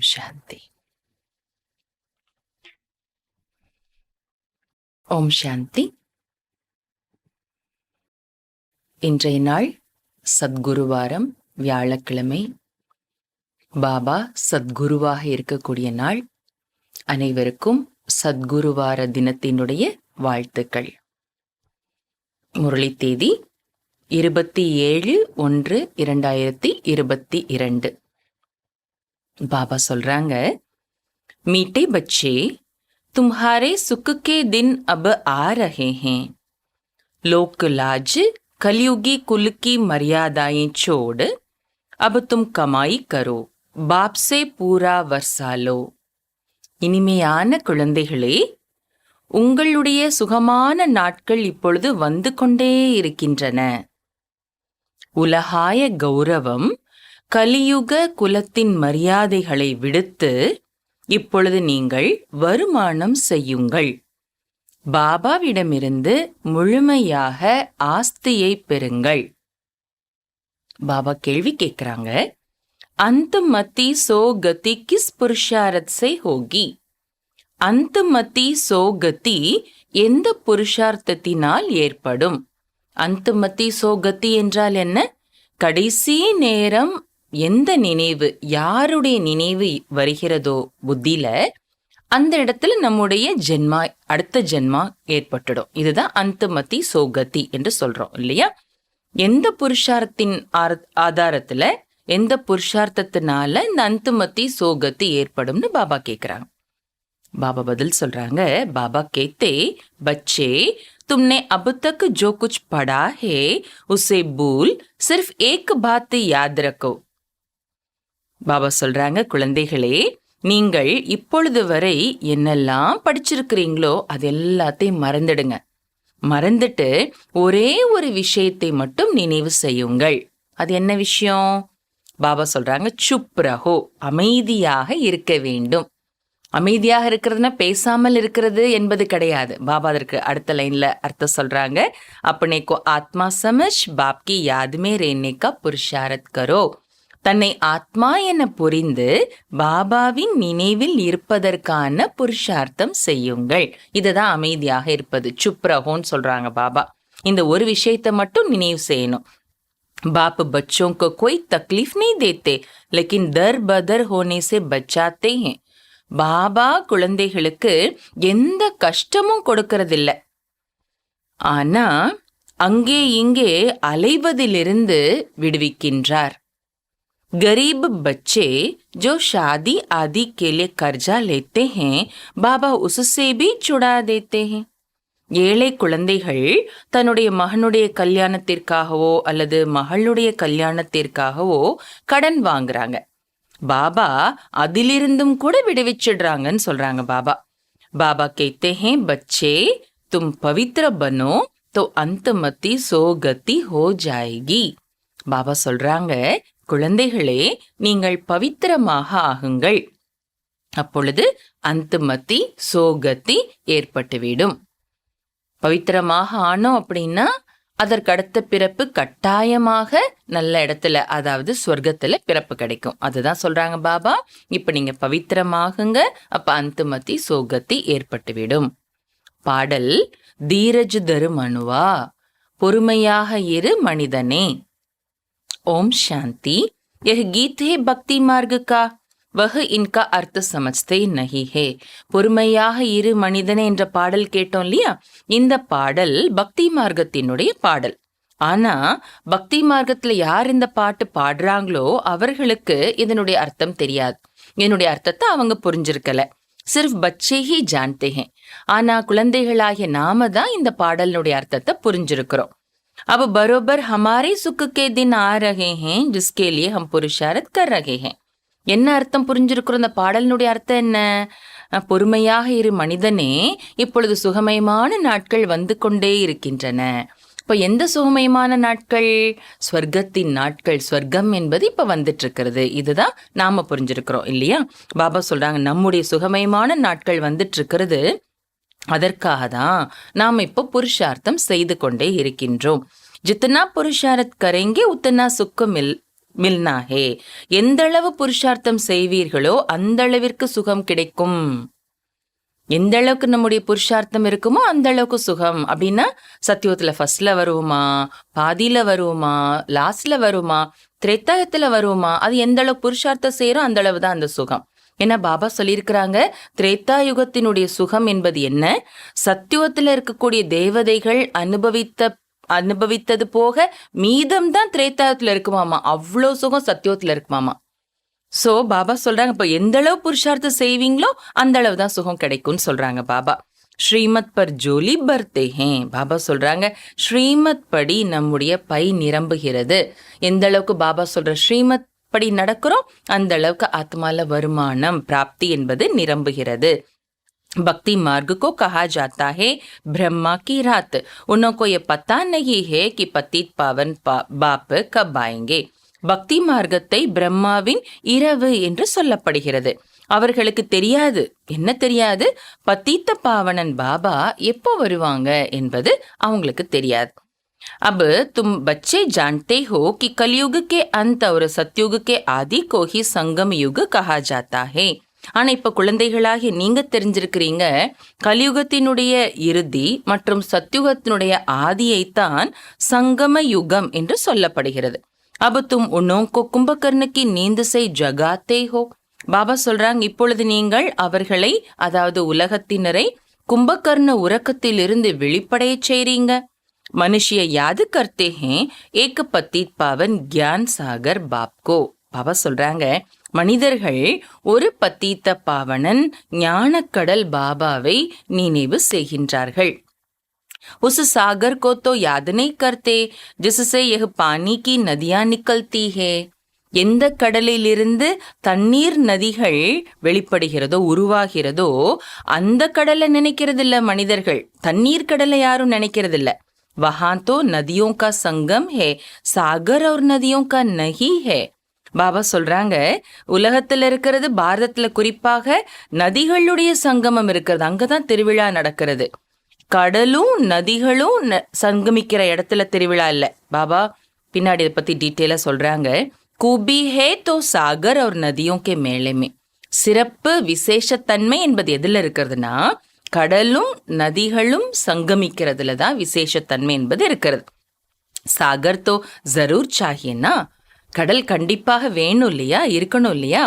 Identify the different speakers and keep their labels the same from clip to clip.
Speaker 1: சாந்தி. ஓம் சாந்தி. இன்றைய நாள் சத்குருவாரம், வியாழக்கிழமை. பாபா சத்குருவாக இருக்கக்கூடிய நாள். அனைவருக்கும் சத்குருவார தினத்தினுடைய வாழ்த்துக்கள். முரளி தேதி 27/1/2022. பாபா சொல்றாங்க, மீட்டே பச்சே, तुम्हारे सुख के दिन अब आ रहे हैं. लोक लाज कलयुगी कुल की मर्यादाएं छोड़ अब तुम कमाई करो, बाप से पूरा वर्षा लो. இனிமையான குழந்தைகளே, உங்களுடைய சுகமான நாட்கள் இப்பொழுது வந்து கொண்டே இருக்கின்றன. உலகாய கௌரவம், கலியுக குலத்தின் மரியாதைகளை விடுத்து இப்பொழுது நீங்கள் வருமானம் செய்யுங்கள். பாபாவிடமிருந்து முழுமையாக ஆஸ்தியை பெறுங்கள். பாபா கேள்வி கேட்கிறாங்க, அந்தமதி சோகதி கிஸ் புருஷாரத் சே ஹோகி? அந்தமதி சோகதி எந்த புருஷார்த்தத்தினால் ஏற்படும்? அந்தமதி சோகதி என்றால் என்ன? கடைசி நேரம் எந்த நினைவு, யாருடைய நினைவு வருகிறதோ புத்தியில, அந்த இடத்துல நம்முடைய ஜென்மா, அடுத்த ஜென்மா ஏற்பட்டுடும். இதுதான் அந்தமதி சோகதி என்று சொல்றோம் இல்லையா? எந்த புருஷார்த்தின் ஆதாரத்துல, எந்த புருஷார்த்தத்தினால இந்த அந்தமதி சோகதி ஏற்படும்னு பாபா கேக்குறாங்க. பாபா பதில் சொல்றாங்க, பாபா கேத்தே, பச்சே तुमने अब तक जो कुछ पढ़ा है उसे भूल सिर्फ एक बात याद रखो. பாபா சொல்றாங்க, குழந்தைகளே, நீங்கள் இப்பொழுது வரை என்னெல்லாம் படிச்சிருக்கிறீங்களோ அது எல்லாத்தையும் மறந்துடுங்க. மறந்துட்டு ஒரே ஒரு விஷயத்தை மட்டும் நினைவு செய்யுங்கள். அது என்ன விஷயம்? பாபா சொல்றாங்க, சுப் ரஹோ, அமைதியாக இருக்க வேண்டும். அமைதியாக இருக்கிறதுனா பேசாமல் இருக்கிறது என்பது கிடையாது. பாபா அதற்கு அடுத்த லைன்ல அர்த்தம் சொல்றாங்க, அப்பனே கோ ஆத்மா சமஜ் பாப் கி யாத் மே ரேனே கா புருஷாரத் கரோ. தன்னை ஆத்மா என புரிந்து பாபாவின் நினைவில் இருப்பதற்கான புருஷார்த்தம் செய்யுங்கள். இதுதான் அமைதியாக இருப்பது. சுப் ரஹோன்னு சொல்றாங்க பாபா. இந்த ஒரு விஷயத்தை மட்டும் நினைவு செய்யணும். बाप बच्चों को कोई तकलीफ नहीं देते, लेकिन दर बदर होने से बचाते हैं. பாபா குழந்தைகளுக்கு எந்த கஷ்டமும் கொடுக்கறதில்ல, ஆனா அங்கே இங்கே அலைவதிலிருந்து விடுவிக்கின்றார். गरीब बच्चे जो शादी आदि के लिए कर्जा लेते हैं, बाबा उससे भी छुड़ा देते हैं. ஏழை குழந்தைகள் தன்னுடைய மகனுடைய கல்யாணத்திற்காகவோ அல்லது மகளுடைய கல்யாணத்திற்காகவோ கடன் வாங்குறாங்க. பாபா அதிலிருந்தும் கூட விடுவிச்சிடுறாங்கன்னு சொல்றாங்க பாபா. பாபா கேத்தே ஹே, பச்சே தும் பவித்ர பனோ தோ அந்தமதி சோகதி ஹோ ஜாயேகி. பாபா சொல்றாங்க, குழந்தைகளே, நீங்கள் பவித்திரமாக ஆகுங்கள். அப்பொழுது அந்தமதி சோகதி ஏற்பட்டுவிடும். பவித்திரமாக ஆனோம் அப்படின்னா அதற்கு அடுத்த பிறப்பு கட்டாயமாக நல்ல இடத்துல, அதாவது சொர்க்கத்துல பிறப்பு கிடைக்கும். அதுதான் சொல்றாங்க பாபா. இப்ப நீங்க பவித்திரமாகுங்க, அப்ப அந்தமதி சோகதி ஏற்பட்டுவிடும். பாடல், தீரஜ் தரு மனுவா, பொறுமையாக இரு மனிதனே. ஓம் சாந்தி. यह गीत है भक्ति मार्ग का, वह इनका अर्थ समझते नहीं है. பொறுமையாக இரு மனிதனே என்ற பாடல் கேட்டோம் இல்லையா? இந்த பாடல் பக்தி மார்க்கத்தினுடைய பாடல். ஆனா பக்தி மார்க்கத்துல யார் இந்த பாட்டு பாடுறாங்களோ அவர்களுக்கு இதனுடைய அர்த்தம் தெரியாது. என்னுடைய அர்த்தத்தை அவங்க புரிஞ்சிருக்கல. சிர்ஃப் பச்சே ஹி ஜான்தே ஹே. ஆனா குழந்தைகளாகிய நாம தான் இந்த பாடலினுடைய அர்த்தத்தை புரிஞ்சிருக்கிறோம். अब बरोबर हमारे सुख के दिन आ रहे हैं जिसके लिए हम पुरुषार्थ कर रहे हैं. என்ன அர்த்தம் புரிஞ்சிருக்கிறோம்? இந்த பாடலினுடைய அர்த்தம் என்ன? பொறுமையாக இரு மனிதனே, இப்பொழுது சுகமயமான நாட்கள் வந்து கொண்டே இருக்கின்றன. இப்ப எந்த சுகமயமான நாட்கள்? ஸ்வர்க்கத்தின் நாட்கள். ஸ்வர்க்கம் என்பது இப்ப வந்துட்டு இருக்கிறது. இதுதான் நாம புரிஞ்சிருக்கிறோம் இல்லையா? பாபா சொல்றாங்க, நம்முடைய சுகமயமான நாட்கள் வந்துட்டு இருக்கிறது. அதற்காக தான் நாம் இப்போ புருஷார்த்தம் செய்து கொண்டே இருக்கின்றோம். जितना पुरुषार्थ करेंगे उतना सुख மில்னா ஹே. எந்த அளவு புருஷார்த்தம் செய்வீர்களோ அந்த அளவிற்கு சுகம் கிடைக்கும். எந்த அளவுக்கு நம்முடைய புருஷார்த்தம் இருக்குமோ அந்த அளவுக்கு சுகம். அப்படின்னா சத்தியுகத்துல ஃபர்ஸ்ட்ல வருவோமா, பாதியில வருவோமா, லாஸ்ட்ல வருவோமா, திரேத்தாயத்துல வருவோமா, அது எந்த அளவுக்கு புருஷார்த்தம் செய்யறோம் அந்த அளவு தான் அந்த சுகம். ஏன்னா பாபா சொல்லியிருக்கிறாங்க, திரேத்தா யுகத்தினுடைய சுகம் என்பது என்ன, சத்தியுகத்துல இருக்கக்கூடிய தேவதைகள் அனுபவித்தது போக மீதம்தான் திரேத்தாயத்துல இருக்குமாமா. அவ்வளோ சுகம் சத்தியுகத்துல இருக்குமாமா. சோ பாபா சொல்றாங்க, இப்ப எந்த அளவு புருஷார்த்தம் செய்வீங்களோ அந்த அளவு தான் சுகம் கிடைக்கும்னு சொல்றாங்க பாபா. ஸ்ரீமத் பர் ஜோலி பர்தே ஹே. பாபா சொல்றாங்க, ஸ்ரீமத் படி நம்முடைய பை நிரம்புகிறது. எந்த அளவுக்கு பாபா சொல்ற ஸ்ரீமத் படி நடக்கிறோம் அந்த அளவுக்கு ஆத்மால வருமானம் பிராப்தி என்பது நிரம்புகிறது. भक्ति मार्ग को कहा जाता है ब्रह्मा की रात. उनको ये पता नहीं है कि पतित पावन बाप कब आएंगे. பக்தி மார்க்கத்தை பிரம்மாவின் இரவு என்று சொல்லப்படுகிறது. அவர்களுக்கு தெரியாது, என்ன தெரியாது, பத்தித்த பாவனன் பாபா எப்போ வருவாங்க என்பது அவங்களுக்கு தெரியாது. अब तुम बच्चे जानते हो कि कलयुग के अंत और सतयुग के आदि को ही संगम युग कहा जाता है. ஆனா இப்ப குழந்தைகளாகி நீங்க தெரிஞ்சிருக்கிறீங்க, கலியுகத்தினுடைய இறுதி மற்றும் சத்யுகத்தினுடைய ஆதியைத்தான் சங்கம யுகம் என்று சொல்லப்படுகிறது. अब तुम उनको कुंभकर्ण की नींद से जगाते हो. பாபா சொல்றாங்க, இப்பொழுது நீங்கள் அவர்களை, அதாவது உலகத்தினரை, கும்பகர்ண உறக்கத்திலிருந்து விழிப்படைய செய்றீங்க. மனுஷிய யாது கர்த்தே ஹே ஏக பத்தித் பாவன் கியான் சாகர் பாப்கோ. பாபா சொல்றாங்க, மனிதர்கள் ஒரு பத்தீத்த பாவனன் ஞானக்கடல் பாபாவை நினைவு செய்கின்றார்கள். उस सागर को तो याद नहीं करते जिससे यह पानी की नदियां निकलती है. எந்த கடலிலிருந்து தண்ணீர் நதிகள் வெளிப்படுகிறதோ உருவாகிறதோ அந்த கடலை நினைக்கிறது இல்ல மனிதர்கள். தண்ணீர் கடலை யாரும் நினைக்கிறது இல்ல. वहां तो नदियों का संगम है, सागर और नदियों का नहीं है. பாபா சொல்றாங்க, உலகத்துல இருக்கிறது, பாரதத்துல குறிப்பாக நதிகளுடைய சங்கமம் இருக்கிறது, அங்கதான் திருவிழா நடக்கிறது. கடலும் நதிகளும் சங்கமிக்கிற இடத்துல திருவிழா இல்ல. பாபா பின்னாடி இதை பத்தி டீட்டெயிலா சொல்றாங்க. கூபி ஹே தோ சாகர் और नदियों के मेले में. சிறப்பு விசேஷத்தன்மை என்பது எதுல இருக்கிறதுனா கடலும் நதிகளும் சங்கமிக்கிறதுல தான் விசேஷத்தன்மை என்பது இருக்கிறது. சாகர் தோ ஜரூர் சாஹியனா, கடல் கண்டிப்பாக வேணும் இல்லையா, இருக்கணும் இல்லையா.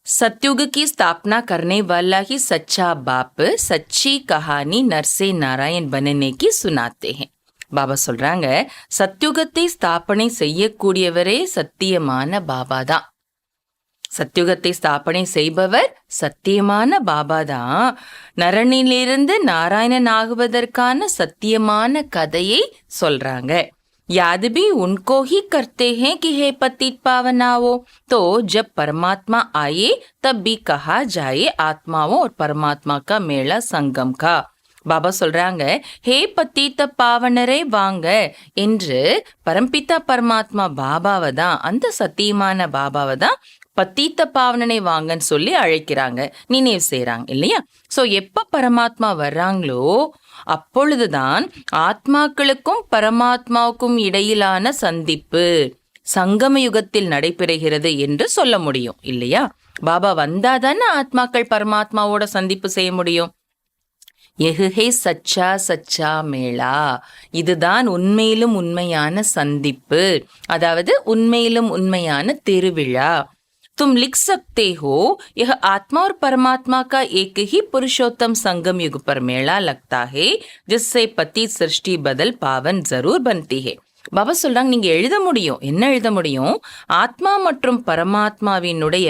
Speaker 1: सतयुग की स्थापना करने वाला ही सच्चा बाप सच्ची कहानी नरसे नारायण बनने की सुनाते हैं. பாபா சொல்றாங்க, சத்யுகத்தை ஸ்தாபனை செய்யக்கூடியவரே சத்தியமான பாபா தான். சத்யுகத்தை ஸ்தாபனை செய்பவர் சத்தியமான பாபா தான். நரனிலிருந்து நாராயணன் ஆகுவதற்கான சத்தியமான கதையை சொல்றாங்க. याद भी उनको ही करते हैं कि हे पतित पावनाओ. तो जब परमात्मा आए तब भी कहा जाए आत्माओं और परमात्मा का मेला संगम का. பாபா சொல்றாங்க, ஹே பத்தீத்த பாவனரே வாங்க என்று பரம்பிதா பரமாத்மா பாபாவை தான், அந்த சத்தியமான பாபாவை தான் பத்தீத்த பாவனனை வாங்கன்னு சொல்லி அழைக்கிறாங்க, நினைவு செய்யறாங்க இல்லையா. சோ எப்ப பரமாத்மா வர்றாங்களோ அப்பொழுதுதான் ஆத்மாக்களுக்கும் பரமாத்மாவுக்கும் இடையிலான சந்திப்பு சங்கம யுகத்தில் நடைபெறுகிறது என்று சொல்ல முடியும் இல்லையா. பாபா வந்தாதானே ஆத்மாக்கள் பரமாத்மாவோட சந்திப்பு செய்ய முடியும். எஹே சச்சா சச்சா மேளா, இதுதான் உண்மையிலும் உண்மையான சந்திப்பு, அதாவது உண்மையிலும் உண்மையான திருவிழா. तुम लिख सकते हो यह आत्मा और परमात्मा का एक ही पुरुषोत्तम संगम युग पर मेला लगता है जिससे पति सृष्टि बदल पावन जरूर बनती है. பாபா சொல்றாங்க, நீங்க எழுத முடியும், என்ன எழுத முடியும், ஆத்மா மற்றும் பரமாத்மாவினுடைய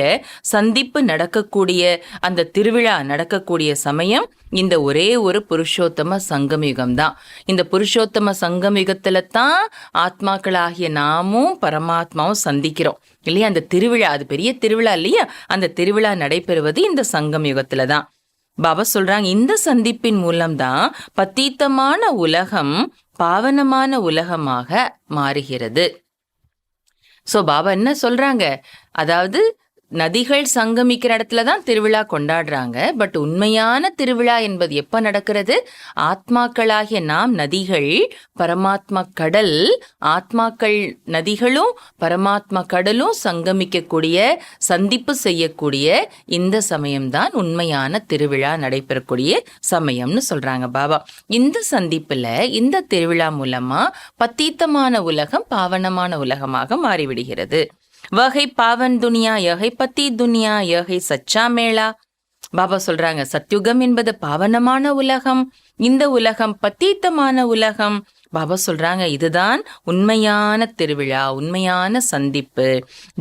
Speaker 1: சந்திப்பு நடக்கக்கூடிய அந்த திருவிழா நடக்கக்கூடிய சமயம் இந்த ஒரே ஒரு புருஷோத்தம சங்கமயுகம் தான். இந்த புருஷோத்தம சங்கமயுகத்துல தான் ஆத்மாக்களாகிய நாமும் பரமாத்மாவும் சந்திக்கிறோம் இல்லையா. அந்த திருவிழா, அது பெரிய திருவிழா இல்லையா, அந்த திருவிழா நடைபெறுவது இந்த சங்கமயுகத்துல தான். பாபா சொல்றாங்க, இந்த சந்திப்பின் மூலம்தான் பத்தீத்தமான உலகம் பாவனமான உலகமாக மாறுகிறது. சோ பாபா என்ன சொல்றாங்க, அதாவது நதிகள் சங்கமிக்கிற இடத்துல தான் திருவிழா கொண்டாடுறாங்க. பட் உண்மையான திருவிழா என்பது எப்ப நடக்கிறது? ஆத்மாக்களாகிய நாம் நதிகள், பரமாத்மா கடல், ஆத்மாக்கள் நதிகளும் பரமாத்மா கடலும் சங்கமிக்கக்கூடிய, சந்திப்பு செய்யக்கூடிய இந்த சமயம்தான் உண்மையான திருவிழா நடைபெறக்கூடிய சமயம்னு சொல்றாங்க பாபா. இந்த சந்திப்புல, இந்த திருவிழா மூலமா பத்தீத்தமான உலகம் பாவனமான உலகமாக மாறிவிடுகிறது. வகை பாவன் துனியா யகை பத்தி துனியா யகை சச்சா மேளா. பாபா சொல்றாங்க, சத்யுகம் என்பது பாவனமான உலகம், இந்த உலகம் பத்தீத்தமான உலகம். பாபா சொல்றாங்க, இதுதான் உண்மையான திருவிழா, உண்மையான சந்திப்பு.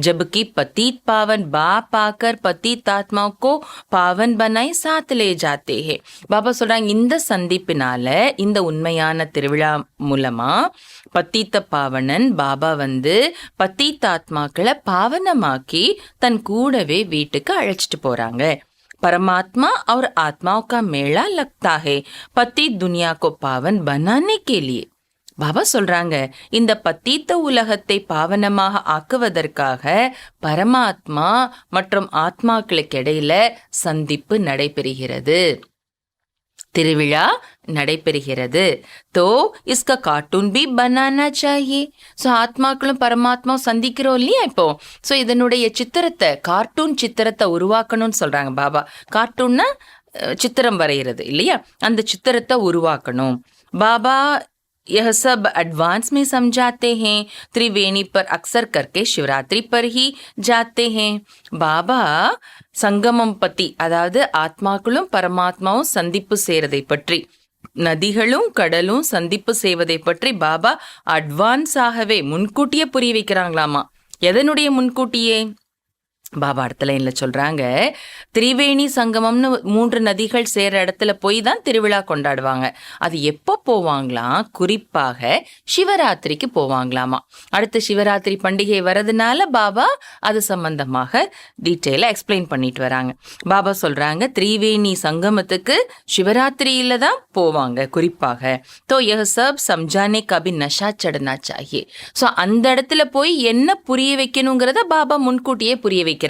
Speaker 1: ஜபுக்கி பத்தீத் பாவன் பா பாக்கர் பத்தீத் ஆத்மாவுக்கோ பாவன் பனாய் சாத் லே ஜாத்தே ஹே. பாபா சொல்றாங்க, இந்த சந்திப்பினால, இந்த உண்மையான திருவிழா மூலமா பத்தீத்த பாவனன் பாபா பத்தீத்த ஆத்மாக்களை பாவனமாக்கி தன் கூடவே வீட்டுக்கு அழைச்சிட்டு போறாங்க. परमात्मा और आत्माओं का मेला लगता है पति दुनिया को पावन बनाने के लिए. பாபா சொல்றாங்க, இந்த பத்தீத்த உலகத்தை பாவனமாக ஆக்குவதற்காக பரமாத்மா மற்றும் ஆத்மாக்களுக்கு இடையில சந்திப்பு நடைபெறுகிறது, திருவிழா நடைபெறுகிறது. தோ இஸ்கா கார்ட்டூன் பி பனானா சாஹியே. ஸோ ஆத்மாக்களும் பரமாத்மாவும் சந்திக்கிறோம் இல்லையா இப்போ. ஸோ இதனுடைய சித்திரத்தை, கார்ட்டூன் சித்திரத்தை உருவாக்கணும்னு சொல்றாங்க பாபா. கார்ட்டூன்னா சித்திரம் வரைகிறது இல்லையா, அந்த சித்திரத்தை உருவாக்கணும். பாபா यह सब एडवांस में समझाते हैं. त्रिवेणी पर अक्सर करके शिवरात्रि पर ही जाते हैं. பாபா சங்கமம் பத்தி, அதாவது ஆத்மாக்களும் பரமாத்மாவும் சந்திப்பு செய்யறதை பற்றி, நதிகளும் கடலும் சந்திப்பு செய்வதை பற்றி பாபா அட்வான்ஸாகவே முன்கூட்டியே புரிய வைக்கிறாங்களாமா. எதனுடைய முன்கூட்டியே? பாபா அடுத்த லைன்ல சொல்றாங்க, திரிவேணி சங்கமம்னு 3 நதிகள் சேர இடத்துல போய் தான் திருவிழா கொண்டாடுவாங்க. அது எப்போ போவாங்களாம்? குறிப்பாக சிவராத்திரிக்கு போவாங்களாமா. அடுத்த சிவராத்திரி பண்டிகை வரதுனால பாபா அது சம்பந்தமாக டீட்டெயிலா எக்ஸ்பிளைன் பண்ணிட்டு வராங்க. பாபா சொல்றாங்க, திரிவேணி சங்கமத்துக்கு சிவராத்திரியில தான் போவாங்க குறிப்பாக. தோ யஹ் சப் சம்ஜானே கபி நஷா சடனா சாஹியே. ஸோ அந்த இடத்துல போய் என்ன புரிய வைக்கணுங்கிறத பாபா முன்கூட்டியே புரிய வைக்கிறாங்க.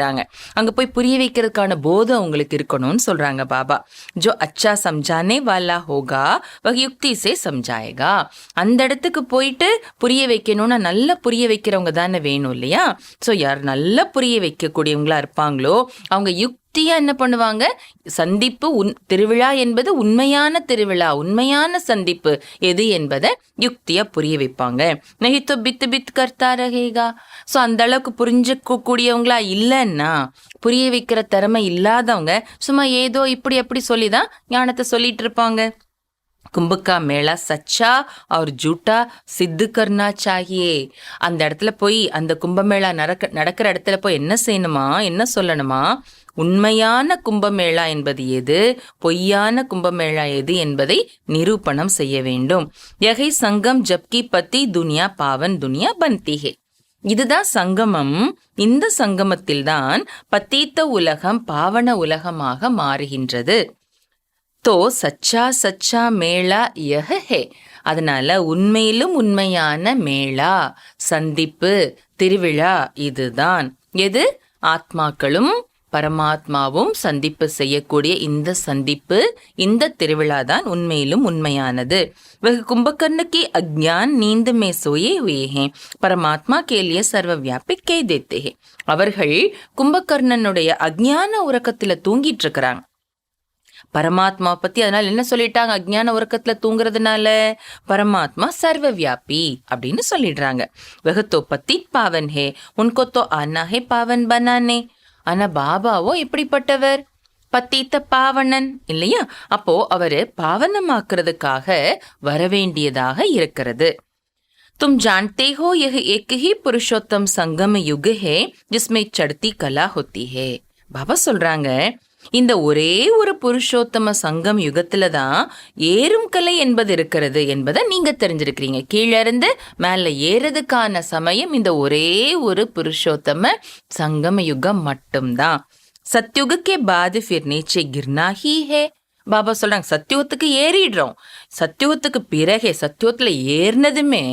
Speaker 1: அங்க போய் புரிய வைக்கிறதுக்கான போதம் உங்களுக்கு இருக்கணும்னு சொல்றாங்க பாபா. ஜோ அச்சா சம்ஜானே வாலா ஹோகா வஹ் யுக்தி சே சம்ஜாயேகா. அந்த இடத்துக்கு போயிட்டு புரிய வைக்கணும்னா நல்ல புரிய வைக்கிறவங்க தானே வேணும் இல்லையா. ஸோ யார் நல்ல புரிய வைக்கக்கூடியவங்களா இருப்பாங்களோ அவங்க யுக்தியா என்ன பண்ணுவாங்க, சந்திப்பு திருவிழா என்பது உண்மையான திருவிழா, உண்மையான சந்திப்பு எது என்பதை யுக்தியா புரிய வைப்பாங்க. நஹித்தோ பித் பித் கர்த்தா ரஹேகா. ஸோ அந்த அளவுக்கு புரிஞ்சுக்க கூடியவங்களா இல்லைன்னா, புரிய வைக்கிற திறமை இல்லாதவங்க சும்மா ஏதோ இப்படி அப்படி சொல்லிதான் ஞானத்தை சொல்லிட்டு இருப்பாங்க. கும்பக்கா மேளா சச்சா और झूठा சித்து கர்னா சாஹியே. அந்த இடத்துல போய், அந்த கும்பமேளா நடக்கிற இடத்துல போய் என்ன செய்யணுமா, என்ன சொல்லணுமா, உண்மையான கும்பமேளா என்பது எது, பொய்யான கும்பமேளா எது என்பதை நிரூபணம் செய்ய வேண்டும். யகை சங்கம் ஜப்கி பத்தி துனியா பாவன் துனியா பன்தி ஹே. இதுதான் சங்கமம். இந்த சங்கமத்தில்தான் பத்தீத்த உலகம் பாவன உலகமாக மாறுகின்றது. தோ சச்சா சச்சா மேளா யஹ ஹே. அதனால உண்மையிலும் உண்மையான மேளா, சந்திப்பு, திருவிழா இதுதான். எது? ஆத்மாக்களும் பரமாத்மாவும் சந்திப்பு செய்யக்கூடிய இந்த சந்திப்பு, இந்த திருவிழா தான் உண்மையிலும் உண்மையானது. वह कुंभकर्ण की अज्ञान नींद में सोए हुए हैं, परमात्मा के लिए सर्वव्यापी कह देते हैं. அவர்கள் கும்பகர்ணனுடைய அஜ்ஞான உறக்கத்துல தூங்கிட்டு இருக்கிறாங்க. பரமாத்மா பத்தி அதனால என்ன சொல்லிட்டாங்க? அஜ்ஞான உறக்கத்துல தூங்குறதுனால பரமாத்மா சர்வ வியாபி அப்படின்னு சொல்லிடுறாங்க. வெகத்தோ பத்தித் பாவன் ஹே உன்கோ தோ ஆனா ஹே பாவன் பனானே. ஆனா பாபாவோ எப்படிப்பட்டவர்? பத்தீத்த பாவனன் இல்லையா. அப்போ அவரு பாவனமாக்குறதுக்காக வரவேண்டியதாக இருக்கிறது. तुम जानते हो यह एक ही पुरुषोत्तम संगम युग है जिसमें चढ़ती कला होती है. பாபா சொல்றாங்க, இந்த ஒரே ஒரு புருஷோத்தம சங்கம் யுகத்துல தான் ஏறும் கலை என்பது இருக்கிறது என்பதை நீங்க தெரிஞ்சிருக்கிறீங்க. கீழே இருந்து மேல ஏறதுக்கான சமயம் இந்த ஒரே ஒரு புருஷோத்தம சங்கம யுகம் மட்டும்தான். சத்யுகக்கே பாது ஃபிர் நீச்சே கிர்னா ஹி ஹே. பாபா சொல்றாங்க, சத்தியுகத்துக்கு ஏறிடுறோம், சத்தியுகத்துக்கு பிறகே, சத்தியுகத்துல ஏறினதுமே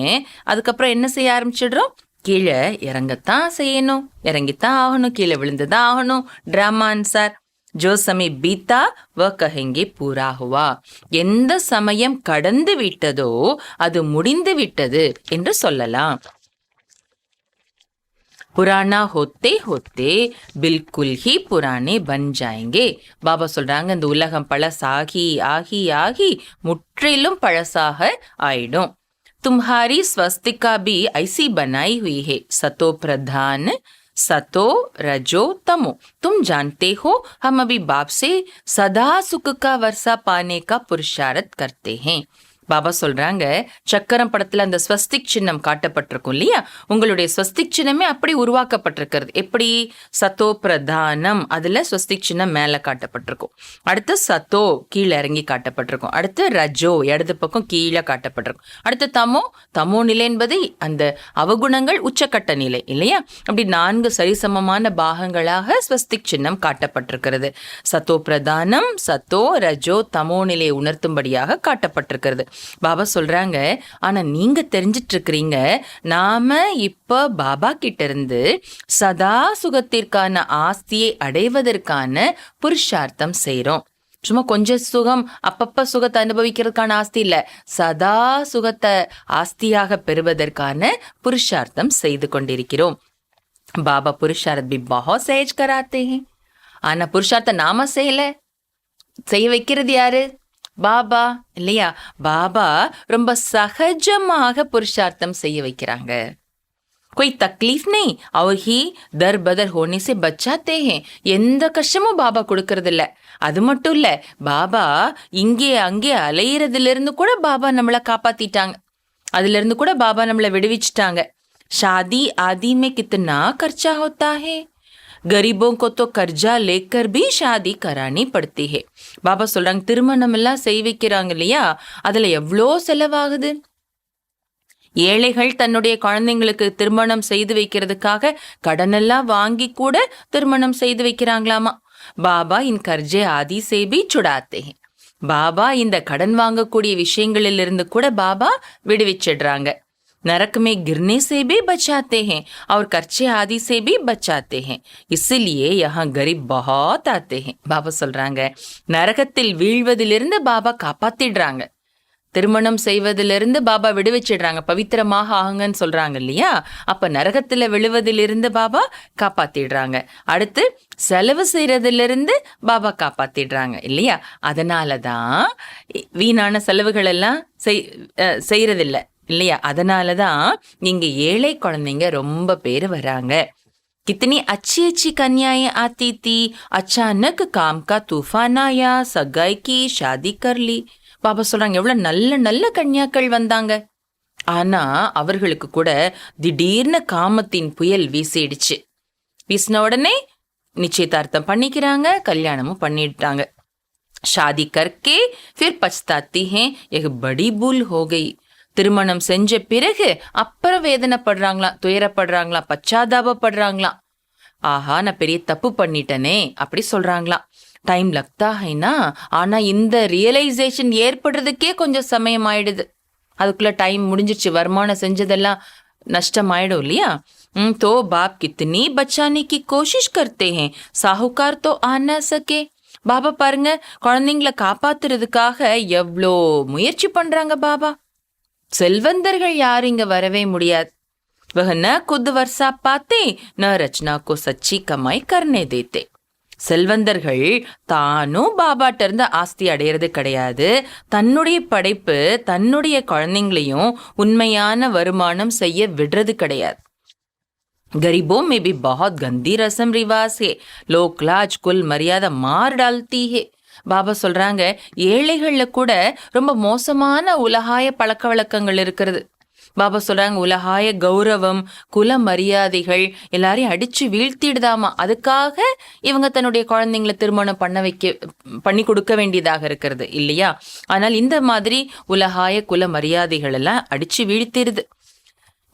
Speaker 1: அதுக்கப்புறம் என்ன செய்ய ஆரம்பிச்சிடுறோம்? கீழே இறங்கத்தான் செய்யணும், இறங்கித்தான் ஆகணும், கீழே விழுந்துதான் ஆகணும். டிராமா அன்சார் ஜோ சமய பீத்தா வ கஹெங்கே பூரா ஹுவா. எந்த சமயம் கடந்து விட்டதோ அது முடிந்து விட்டது என்று சொல்லலாம். புராணா ஹோத்தே ஹோத்தே பில்குல் ஹி புராணே பன் ஜாயங்கே. பாபா சொல்றாங்க, இந்த உலகம் பழசாகி ஆகி ஆகி முற்றிலும் பழசாக ஆயிடும். तुम्हारी स्वस्तिका भी ऐसी बनाई हुई है, सतो प्रधान सतो रजो तमो. तुम जानते हो हम अभी बाप से सदा सुख का वर्षा पाने का पुरुषार्थ करते हैं. பாபா சொல்றாங்க, சக்கரம் படத்துல அந்த ஸ்வஸ்திக் சின்னம் காட்டப்பட்டிருக்கும் இல்லையா, உங்களுடைய ஸ்வஸ்திக் சின்னமே அப்படி உருவாக்கப்பட்டிருக்கிறது. எப்படி? சத்தோ பிரதானம், அதுல ஸ்வஸ்திக் சின்னம் மேல காட்டப்பட்டிருக்கும். அடுத்து சத்தோ கீழே இறங்கி காட்டப்பட்டிருக்கும். அடுத்து ரஜோ இடது பக்கம் கீழே காட்டப்பட்டிருக்கும். அடுத்து தமோ, தமோ நிலை என்பது அந்த அவகுணங்கள் உச்சக்கட்ட நிலை இல்லையா. அப்படி 4 சரிசமமான பாகங்களாக ஸ்வஸ்திக் சின்னம் காட்டப்பட்டிருக்கிறது. சத்தோ பிரதானம் சத்தோ ரஜோ தமோ நிலையை உணர்த்தும்படியாக காட்டப்பட்டிருக்கிறது. பாபா சொல்றாங்க, ஆனா நீங்க தெரிஞ்சிட்டு இருக்கிறீங்க, நாம இப்ப பாபா கிட்ட இருந்து சதா சுகத்திற்கான ஆஸ்தியை அடைவதற்கான புருஷார்த்தம் செய்றோம். சும்மா கொஞ்சம் சுகம், அப்பப்ப சுகத்தை அனுபவிக்கிறதுக்கான ஆஸ்தி இல்ல, சதா சுகத்தை ஆஸ்தியாக பெறுவதற்கான புருஷார்த்தம் செய்து கொண்டிருக்கிறோம். பாபா புருஷார்த் பி பஹுத் सहज कराते हैं. ஆனா புருஷார்த்த நாம செய்ய வைக்கிறது யாரு? பாபா இல்லையா. பாபா ரொம்ப சகஜமாக புருஷார்த்தம் செய்ய வைக்கிறாங்க. कोई तकलीफ नहीं और ही दर बदर होने से बचाते हैं. எந்த கஷ்டமும் பாபா கொடுக்கறது இல்ல. அது மட்டும் இல்ல, பாபா இங்கே அங்கே அலையிறதுல இருந்து கூட பாபா நம்மளை காப்பாத்திட்டாங்க. அதுல இருந்து கூட பாபா நம்மளை விடுவிச்சிட்டாங்க. शादी आदि में कितना खर्चा होता है, गरीबों को तो कर्जा लेकर भी शादी करानी पड़ती है. பாபா சொல்றாங்க, திருமணம் எல்லாம் செய் வைக்கிறாங்க இல்லையா, அதுல எவ்வளோ செலவாகுது. ஏழைகள் தன்னுடைய குழந்தைங்களுக்கு திருமணம் செய்து வைக்கிறதுக்காக கடனெல்லாம் வாங்கி கூட திருமணம் செய்து வைக்கிறாங்களாமா. பாபா இன் கர்ஜே ஆதி சேபி சுடாத்தே. பாபா இந்த கடன் வாங்கக்கூடிய விஷயங்களிலிருந்து கூட பாபா விடுவிச்சிடுறாங்க. नरक में गिरने से भी बचाते हैं और कर्जे आदि से भी बचाते हैं, इसलिए यहाँ गरीब बहुत आते हैं. பாபா சொல்றாங்க, நரகத்தில் வீழ்வதிலிருந்து பாபா காப்பாத்திடுறாங்க, திருமணம் செய்வதிலிருந்து பாபா விடுவிச்சிடுறாங்க, பவித்திரமாக ஆகுங்கன்னு சொல்றாங்க இல்லையா. அப்ப நரகத்துல விழுவதிலிருந்து பாபா காப்பாத்திடுறாங்க. அடுத்து செலவு செய்யறதிலிருந்து பாபா காப்பாத்திடுறாங்க இல்லையா. அதனாலதான் வீணான செலவுகள் எல்லாம் செய்யறதில்ல இல்லையா. அதனாலதான் இங்க ஏழை குழந்தைங்க ரொம்ப பேர் வராங்க. कितनी अच्छी अच्छी कन्याएं आती थी, अचानक काम का तूफान आया, सगाई की शादी कर ली. பாபா சொல்றாங்க, எவ்வளவு நல்ல நல்ல கன்யாக்கள் வந்தாங்க, ஆனா அவர்களுக்கு கூட திடீர்னு காமத்தின் புயல் வீசிடுச்சு. வீசின உடனே நிச்சயதார்த்தம் பண்ணிக்கிறாங்க, கல்யாணமும் பண்ணிட்டாங்க. शादी करके फिर पछताती हैं, एक बड़ी भूल हो गई. திருமணம் செஞ்ச பிறகு அப்புறம் வேதனைப்படுறாங்களாம், துயரப்படுறாங்களாம், பச்சாதாபப்படுறாங்களாம். ஆஹா, நான் பெரிய தப்பு பண்ணிட்டனே அப்படி சொல்றாங்களாம். டைம் லக்தா ஹைனா, ஆனா இந்த ரியலைசேஷன் ஏற்படுறதுக்கே கொஞ்சம் சமயம் ஆயிடுது. அதுக்குள்ள டைம் முடிஞ்சிருச்சு, வருமானம் செஞ்சதெல்லாம் நஷ்டம் ஆயிடும் இல்லையா. तो बाप कितनी बचाने की कोशिश करते हैं, साहूकार तो आ ना सके. பாபா பாருங்க, குழந்தைங்களை காப்பாத்துறதுக்காக எவ்வளோ முயற்சி பண்றாங்க பாபா. செல்வந்தர்கள் யாரும் இங்க வரவே முடியாது. वह न खुद वर्षा पाते न रचना को सच्ची कमाई करने देते. செல்வந்தர்கள் தானும் பாபாட்ட இருந்து ஆஸ்தி அடையிறது கிடையாது, தன்னுடைய படைப்பு தன்னுடைய குழந்தைங்களையும் உண்மையான வருமானம் செய்ய விடுறது கிடையாது. गरीबों में भी बहुत गंदी रस्म रिवाज है, लोक लाज कुल मर्यादा मार डालती है. பாபா சொல்றாங்க, ஏழைகள்ல கூட ரொம்ப மோசமான உலகாய பழக்க வழக்கங்கள் இருக்கிறது. பாபா சொல்றாங்க, உலகாய கௌரவம் குல மரியாதைகள் எல்லாரையும் அடிச்சு வீழ்த்திடுதாமா. அதுக்காக இவங்க தன்னுடைய குழந்தைங்களை திருமணம் பண்ணி கொடுக்க வேண்டியதாக இருக்கிறது இல்லையா. ஆனால் இந்த மாதிரி உலகாய குல மரியாதைகள் எல்லாம் அடிச்சு வீழ்த்திடுது.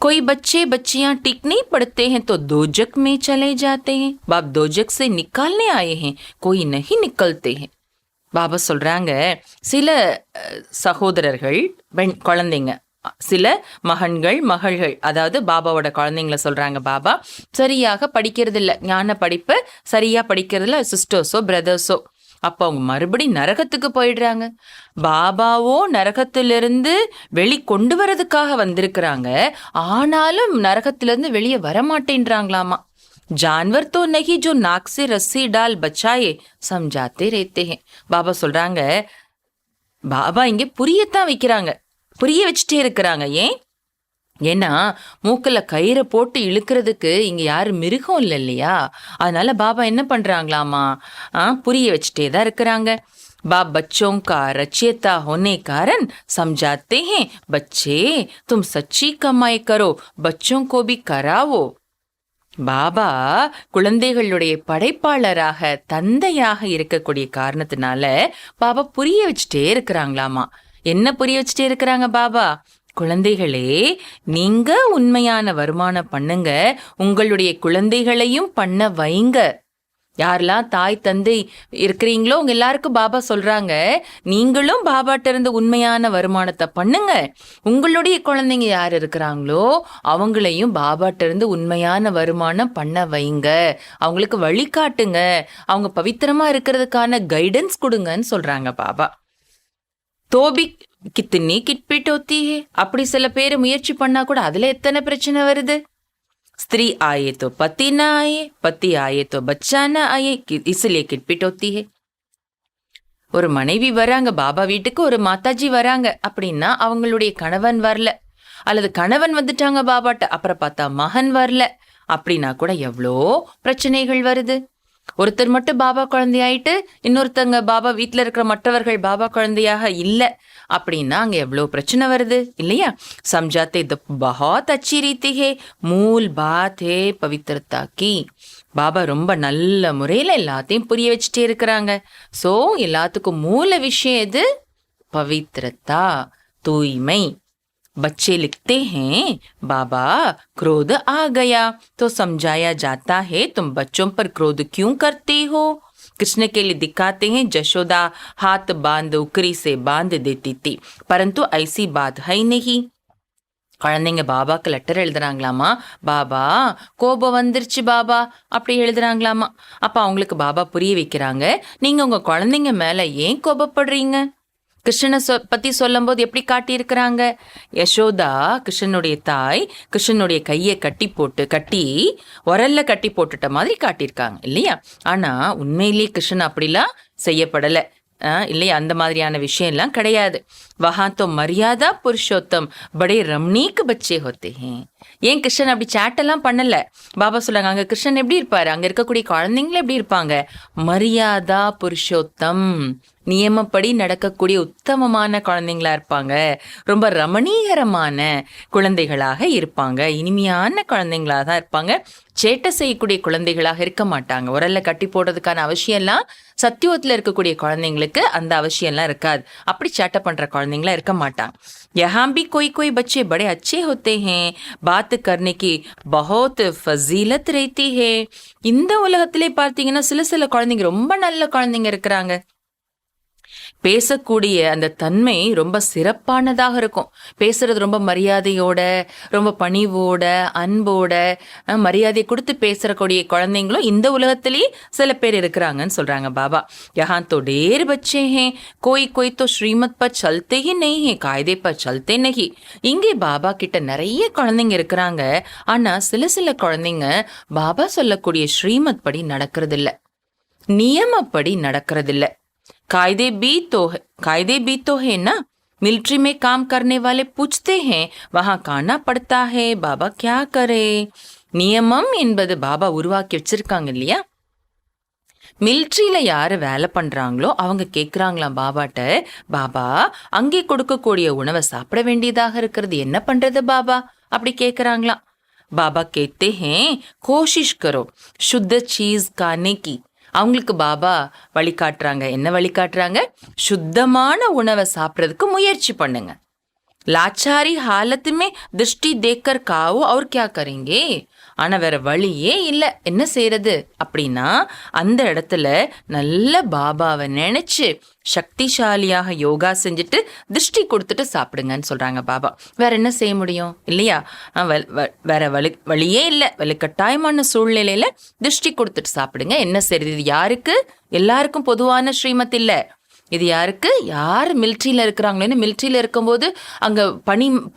Speaker 1: कोई बच्चे बच्चियां टिक नहीं पड़ते हैं तो दोजक में चले जाते हैं. बाप दोजक से निकालने आए हैं, कोई नहीं निकलते हैं. பாபா சொல்றாங்க, சில சகோதரர்கள் குழந்தைங்க சில மகன்கள் மகள்கள், அதாவது பாபாவோட குழந்தைங்கள சொல்றாங்க. பாபா சரியாக படிக்கிறது இல்ல, ஞான படிப்பு சரியா படிக்கிறதுல சிஸ்டர்ஸோ பிரதர்ஸோ. அப்போ அவங்க மறுபடி நரகத்துக்கு போயிடுறாங்க. பாபாவோ நரகத்திலிருந்து கொண்டு வரதுக்காக வந்திருக்கிறாங்க, ஆனாலும் நரகத்திலிருந்து வெளியே வரமாட்டேன்றாங்களாமா. जानवर तो नहीं जो नाक से रस्सी डाल बचाए समझाते रहते हैं. பாபா சொல்றாங்க, பாபா இங்க புரியத்தான் வைக்கிறாங்க, புரிய வச்சுட்டே இருக்கிறாங்க. ஏன்னா மூக்குல கயிறை போட்டு இழுக்கிறதுக்கு இங்க யாரு மிருகம் இல்லை இல்லையா? அதனால பாபா என்ன பண்றாங்களாமா, புரிய வச்சுட்டே தான் இருக்கிறாங்க. बाप बच्चों का रचयिता होने कारण समझाते हैं, बच्चे तुम सच्ची कमाई करो, बच्चों को भी कराओ. பாபா குழந்தைகளுடைய படைப்பாளராக தந்தையாக இருக்கக்கூடிய காரணத்தினால பாபா புரிய வச்சுட்டே இருக்கிறாங்களாமா. என்ன புரிய வச்சுட்டே இருக்கிறாங்க பாபா? குழந்தைகளே, நீங்க உண்மையான வருமானம் பண்ணுங்க, உங்களுடைய குழந்தைகளையும் பண்ண வைங்க. யாரெல்லாம் தாய் தந்தை இருக்கிறீங்களோ உங்க எல்லாருக்கும் பாபா சொல்றாங்க, நீங்களும் பாபாட்ட இருந்து உண்மையான வருமானத்தை பண்ணுங்க. உங்களுடைய குழந்தைங்க யார் இருக்கிறாங்களோ அவங்களையும் பாபாட்ட இருந்து உண்மையான வருமானம் பண்ண வைங்க, அவங்களுக்கு வழிகாட்டுங்க, அவங்க பவித்திரமா இருக்கிறதுக்கான கைடன்ஸ் கொடுங்கன்னு சொல்றாங்க பாபா. தோபி கித்தனி கிட்பிட் होती है. அப்படி சில பேர் முயற்சி பண்ணா கூட அதுல எத்தனை பிரச்சனை வருது. स्त्री आए तो पति ना आए, पति आए तो बच्चा ना आए, इसलिए किटपिट होती है. ஒரு மனைவி வராங்க பாபா வீட்டுக்கு, ஒரு மாதாஜி வராங்க அப்படின்னா அவங்களுடைய கணவன் வரல, அல்லது கணவன் வந்துட்டாங்க பாபாட்ட, அப்புறம் பார்த்தா மகன் வரல அப்படின்னா கூட எவ்வளோ பிரச்சனைகள் வருது. ஒருத்தர் மட்டும் பாபா குழந்தையாயிட்டு இன்னொருத்தங்க பாபா வீட்டில் இருக்கிற மற்றவர்கள் பாபா குழந்தையாக இல்லை அப்படின்னா அங்கே எவ்வளோ பிரச்சனை வருது இல்லையா? சம்ஜாத்தே த பஹாத் அச்சி ரீதி ஹே, மூல் பாத் ஹே பவித்ரதா கி. பாபா ரொம்ப நல்ல முறையில் எல்லாத்தையும் புரிய வச்சுட்டே இருக்கிறாங்க. ஸோ எல்லாத்துக்கும் மூல விஷயம் எது? பவித்ரதா, தூய்மை. बच्चे लिखते हैं, बाबा क्रोध आ गया तो समझाया जाता है, तुम बच्चों पर क्रोध क्यों करते हो? कृष्ण के लिए दिखाते हैं, जशोदा हाथ बांध उकरी से बांध देती थी, परंतु ऐसी बात है नहीं. குழந்தைங்க பாபாக்கு லெட்டர் எழுதுறாங்களாமா, பாபா கோபம் வந்துருச்சு பாபா அப்படி எழுதுறாங்களாமா. அப்போ அவங்களுக்கு பாபா புரிய வைக்கிறாங்க, நீங்க உங்க குழந்தைங்க மேல ஏன் கோபப்படுறீங்க? கிருஷ்ணனை பத்தி சொல்லும் போது எப்படி காட்டியிருக்கிறாங்க? யசோதா கிருஷ்ணனுடைய தாய் கிருஷ்ணனுடைய கையை கட்டி உரல்ல கட்டி போட்டுட்ட மாதிரி காட்டியிருக்காங்க இல்லையா? ஆனா உண்மையிலேயே கிருஷ்ணன் அப்படிலாம் செய்யப்படலை இல்லையா? அந்த மாதிரியான விஷயம் எல்லாம் கிடையாது. வஹா தோ மரியாதா புருஷோத்தம் படே ரம்னீக்கு பச்சே ஹோத்தே ஹே. ஏன் கிருஷ்ணன் அப்படி சேட்டெல்லாம் பண்ணல? பாபா சொல்றாங்க, அங்க கிருஷ்ணன் எப்படி இருப்பாரு, அங்க இருக்கக்கூடிய குழந்தைங்களும் எப்படி இருப்பாங்க? மரியாதா புருஷோத்தம், நியமப்படி நடக்கக்கூடிய உத்தமமான குழந்தைங்களா இருப்பாங்க, ரொம்ப ரமணீகரமான குழந்தைகளாக இருப்பாங்க, இனிமையான குழந்தைங்களாக தான் இருப்பாங்க. சேட்டை செய்யக்கூடிய குழந்தைகளாக இருக்க மாட்டாங்க. உரல்ல கட்டி போடுறதுக்கான அவசியம் எல்லாம் சத்தியோத்துல இருக்கக்கூடிய குழந்தைங்களுக்கு அந்த அவசியம் எல்லாம் இருக்காது. அப்படி சேட்டை பண்ற குழந்தைங்களா இருக்க மாட்டாங்க. यहाँ भी कोई कोई बच्चे बड़े अच्छे होते हैं, बात करने की बहुत फजीलत रहती है. இந்த உலகத்திலே பார்த்தீங்கன்னா சில குழந்தைங்க ரொம்ப நல்ல குழந்தைங்க இருக்கிறாங்க. பேசக்கூடிய அந்த தன்மை ரொம்ப சிறப்பானதாக இருக்கும். பேசுறது ரொம்ப மரியாதையோட, ரொம்ப பணிவோட, அன்போட, மரியாதை கொடுத்து பேசக்கூடிய குழந்தைங்களும் இந்த உலகத்திலேயே சில பேர் இருக்கிறாங்கன்னு சொல்றாங்க பாபா. யஹாं तो ढेर बच्चे हैं, कोई तो श्रीमत पर चलते ही नहीं है, कायदे पर चलते नहीं. இங்கே பாபா கிட்ட நிறைய குழந்தைங்க இருக்கிறாங்க. ஆனா சில குழந்தைங்க பாபா சொல்லக்கூடிய ஸ்ரீமத் படி நடக்கிறது இல்ல, நியமப்படி நடக்கிறது இல்ல. कायदे भी तो है ना. मिलिट्री में काम करने वाले पूछते हैं, वहां खाना पड़ता है, बाबा क्या करे? நியமம் என்பது பாபா உருவாக்கி வச்சிருக்காங்க இல்லையா? மிலிட்ரியில யாரு வேலை பண்றாங்களோ அவங்க கேக்குறாங்களாம் பாபாட்ட, பாபா அங்கே கொடுக்கக்கூடிய உணவை சாப்பிட வேண்டியதாக இருக்கிறது, என்ன பண்றது பாபா அப்படி கேக்குறாங்களாம். பாபா கேते हैं, कोशिश करो शुद्ध चीज खाने की. அவங்களுக்கு பாபா வழிகாட்டுறாங்க. என்ன வழிகாட்டுறாங்க? சுத்தமான உணவை சாப்பிட்றதுக்கு முயற்சி பண்ணுங்க. लाचारी हालत में दृष्टि देखकर खाओ और क्या करेंगे. ஆனா வேற வழியே இல்லை, என்ன செய்யறது அப்படின்னா அந்த இடத்துல நல்ல பாபாவை நினைச்சு சக்திசாலியாக யோகா செஞ்சுட்டு திருஷ்டி கொடுத்துட்டு சாப்பிடுங்கன்னு சொல்றாங்க பாபா. வேற என்ன செய்ய முடியும் இல்லையா? வேற வழியே இல்லை, வலுக்கட்டாயமான சூழ்நிலையில திருஷ்டி கொடுத்துட்டு சாப்பிடுங்க. என்ன செய்யறது? இது யாருக்கு? எல்லாருக்கும் பொதுவான ஸ்ரீமத் இல்லை. இது யாருக்கு? யார் மிலிட்ரியில் இருக்கிறாங்களேன்னு, மிலிட்ரியில் இருக்கும்போது அங்கே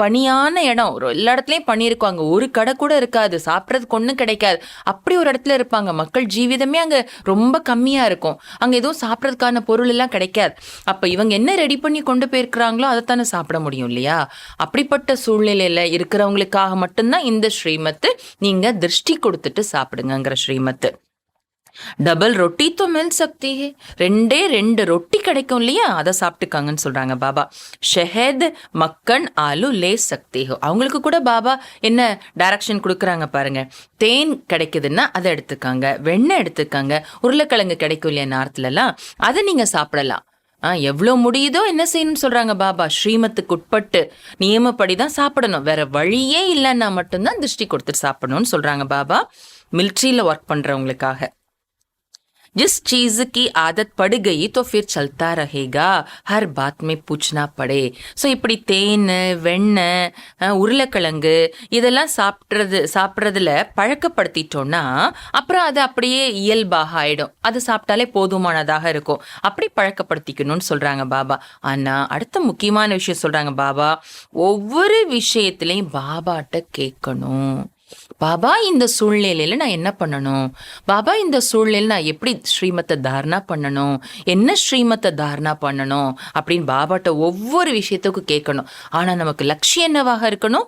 Speaker 1: பனியான இடம், எல்லா இடத்துலையும் பனி இருக்கும், அங்கே ஒரு கடை கூட இருக்காது, சாப்பிட்றதுக்கு ஒன்றும் கிடைக்காது, அப்படி ஒரு இடத்துல இருப்பாங்க. மக்கள் ஜீவிதமே அங்கே ரொம்ப கம்மியாக இருக்கும், அங்கே எதுவும் சாப்பிட்றதுக்கான பொருள் எல்லாம் கிடைக்காது. அப்போ இவங்க என்ன ரெடி பண்ணி கொண்டு போயிருக்கிறாங்களோ அதைத்தானே சாப்பிட முடியும் இல்லையா? அப்படிப்பட்ட சூழ்நிலையில் இருக்கிறவங்களுக்காக மட்டும்தான் இந்த ஸ்ரீமத்து, நீங்கள் திருஷ்டி கொடுத்துட்டு சாப்பிடுங்கிற ஸ்ரீமத்து. டபுள் ரொட்டி தோ மில் சக்தி ஹே, 2 ரொட்டி கிடைக்கும் இல்லையா, அதை சாப்பிட்டுக்காங்கன்னு சொல்றாங்க பாபா. ஷஹத் மக்கன் ஆலு லே சக்தி ஹோ, அவங்களுக்கு கூட பாபா என்ன டைரக்ஷன் கொடுக்குறாங்க பாருங்க. தேன் கிடைக்குதுன்னா அதை எடுத்துக்காங்க, வெண்ணெய் எடுத்துக்காங்க, உருளைக்கிழங்கு கிடைக்கும் இல்லையா நார்த்துலலாம், அதை நீங்க சாப்பிடலாம். எவ்வளோ முடியுதோ என்ன செய்யணும்னு சொல்றாங்க பாபா. ஸ்ரீமத்துக்கு உட்பட்டு நியமப்படி தான் சாப்பிடணும், வேற வழியே இல்லைன்னா மட்டும்தான் திருஷ்டி கொடுத்துட்டு சாப்பிடணும்னு சொல்றாங்க பாபா. மிலிட்ரியில் ஒர்க் பண்றவங்களுக்காக जिस चीज की आदत पड़ गई तो फिर चलता रहेगा, हर बात में पूछना पड़े. ஸோ இப்படி தேன், வெண்ணெய், உருளைக்கிழங்கு இதெல்லாம் சாப்பிட்றதுல பழக்கப்படுத்திட்டோம்னா அப்புறம் அது அப்படியே இயல்பாக ஆயிடும், அது சாப்பிட்டாலே போதுமானதாக இருக்கும். அப்படி பழக்கப்படுத்திக்கணும்னு சொல்றாங்க பாபா. ஆனா அடுத்த முக்கியமான விஷயம் சொல்றாங்க பாபா, ஒவ்வொரு விஷயத்திலையும் பாபாட்ட கேட்கணும். பாபா இந்த சூழ்நிலையில நான் என்ன பண்ணணும், பாபா இந்த சூழ்நிலையில நான் எப்படி ஸ்ரீமத்தை தாரணா பண்ணணும், என்ன ஸ்ரீமத்தை தாரணா பண்ணணும் அப்படின்னு பாபாட்ட ஒவ்வொரு விஷயத்துக்கும் கேட்கணும். ஆனா நமக்கு லட்சியம் என்னவாக இருக்கணும்?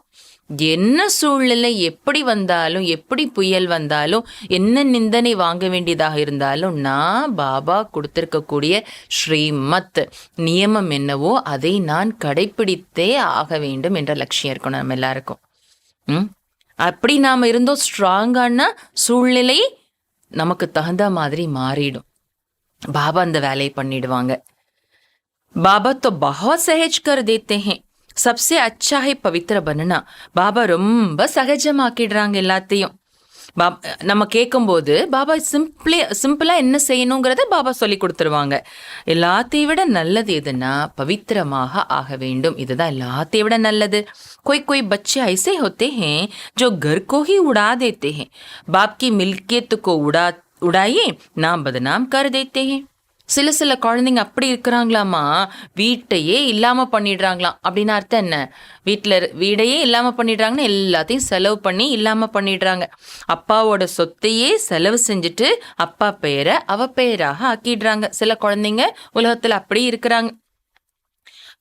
Speaker 1: என்ன சூழ்நிலை எப்படி வந்தாலும், எப்படி புயல் வந்தாலும், என்ன நிந்தனை வாங்க வேண்டியதாக இருந்தாலும், நான் பாபா கொடுத்திருக்கக்கூடிய ஸ்ரீமத் நியமம் என்னவோ அதை நான் கடைபிடித்தே ஆக வேண்டும் என்ற லட்சியம் இருக்கணும் நம்ம எல்லாருக்கும். அப்படி நாம் இருந்தோம் ஸ்ட்ராங்கான சூழ்நிலை நமக்கு தகுந்த மாதிரி மாறிடும். பாபா அந்த வேலையை பண்ணிடுவாங்க. பாபா तो बहुत सहज कर देते हैं, सबसे अच्छा है पवित्र बनना. பாபா ரொம்ப சகஜமாக்கிடுறாங்க எல்லாத்தையும். நம்ம கேட்கும்போது பாபா சிம்பிளா என்ன செய்யணுங்கிறத பாபா சொல்லி கொடுத்துருவாங்க. எல்லாத்தையும் விட நல்லது எதுன்னா பவித்திரமாக ஆக வேண்டும், இதுதான் எல்லாத்தையும் விட நல்லது. कोई बच्चे ऐसे होते हैं जो घर को ही उड़ा देते हैं, बाप की मिल्कियत को उड़ाइए नाम बदनाम कर देते हैं. சில குழந்தைங்க அப்படி இருக்கிறாங்களாமா, வீட்டையே இல்லாம பண்ணிடுறாங்களாம். அப்படின்னு அர்த்தம் என்ன? வீடையே இல்லாம பண்ணிடுறாங்கன்னு எல்லாத்தையும் செலவு பண்ணி இல்லாம பண்ணிடுறாங்க. அப்பாவோட சொத்தையே செலவு செஞ்சுட்டு அப்பா பெயரை அவ பெயராக ஆக்கிடுறாங்க. சில குழந்தைங்க உலகத்துல அப்படி இருக்கிறாங்க.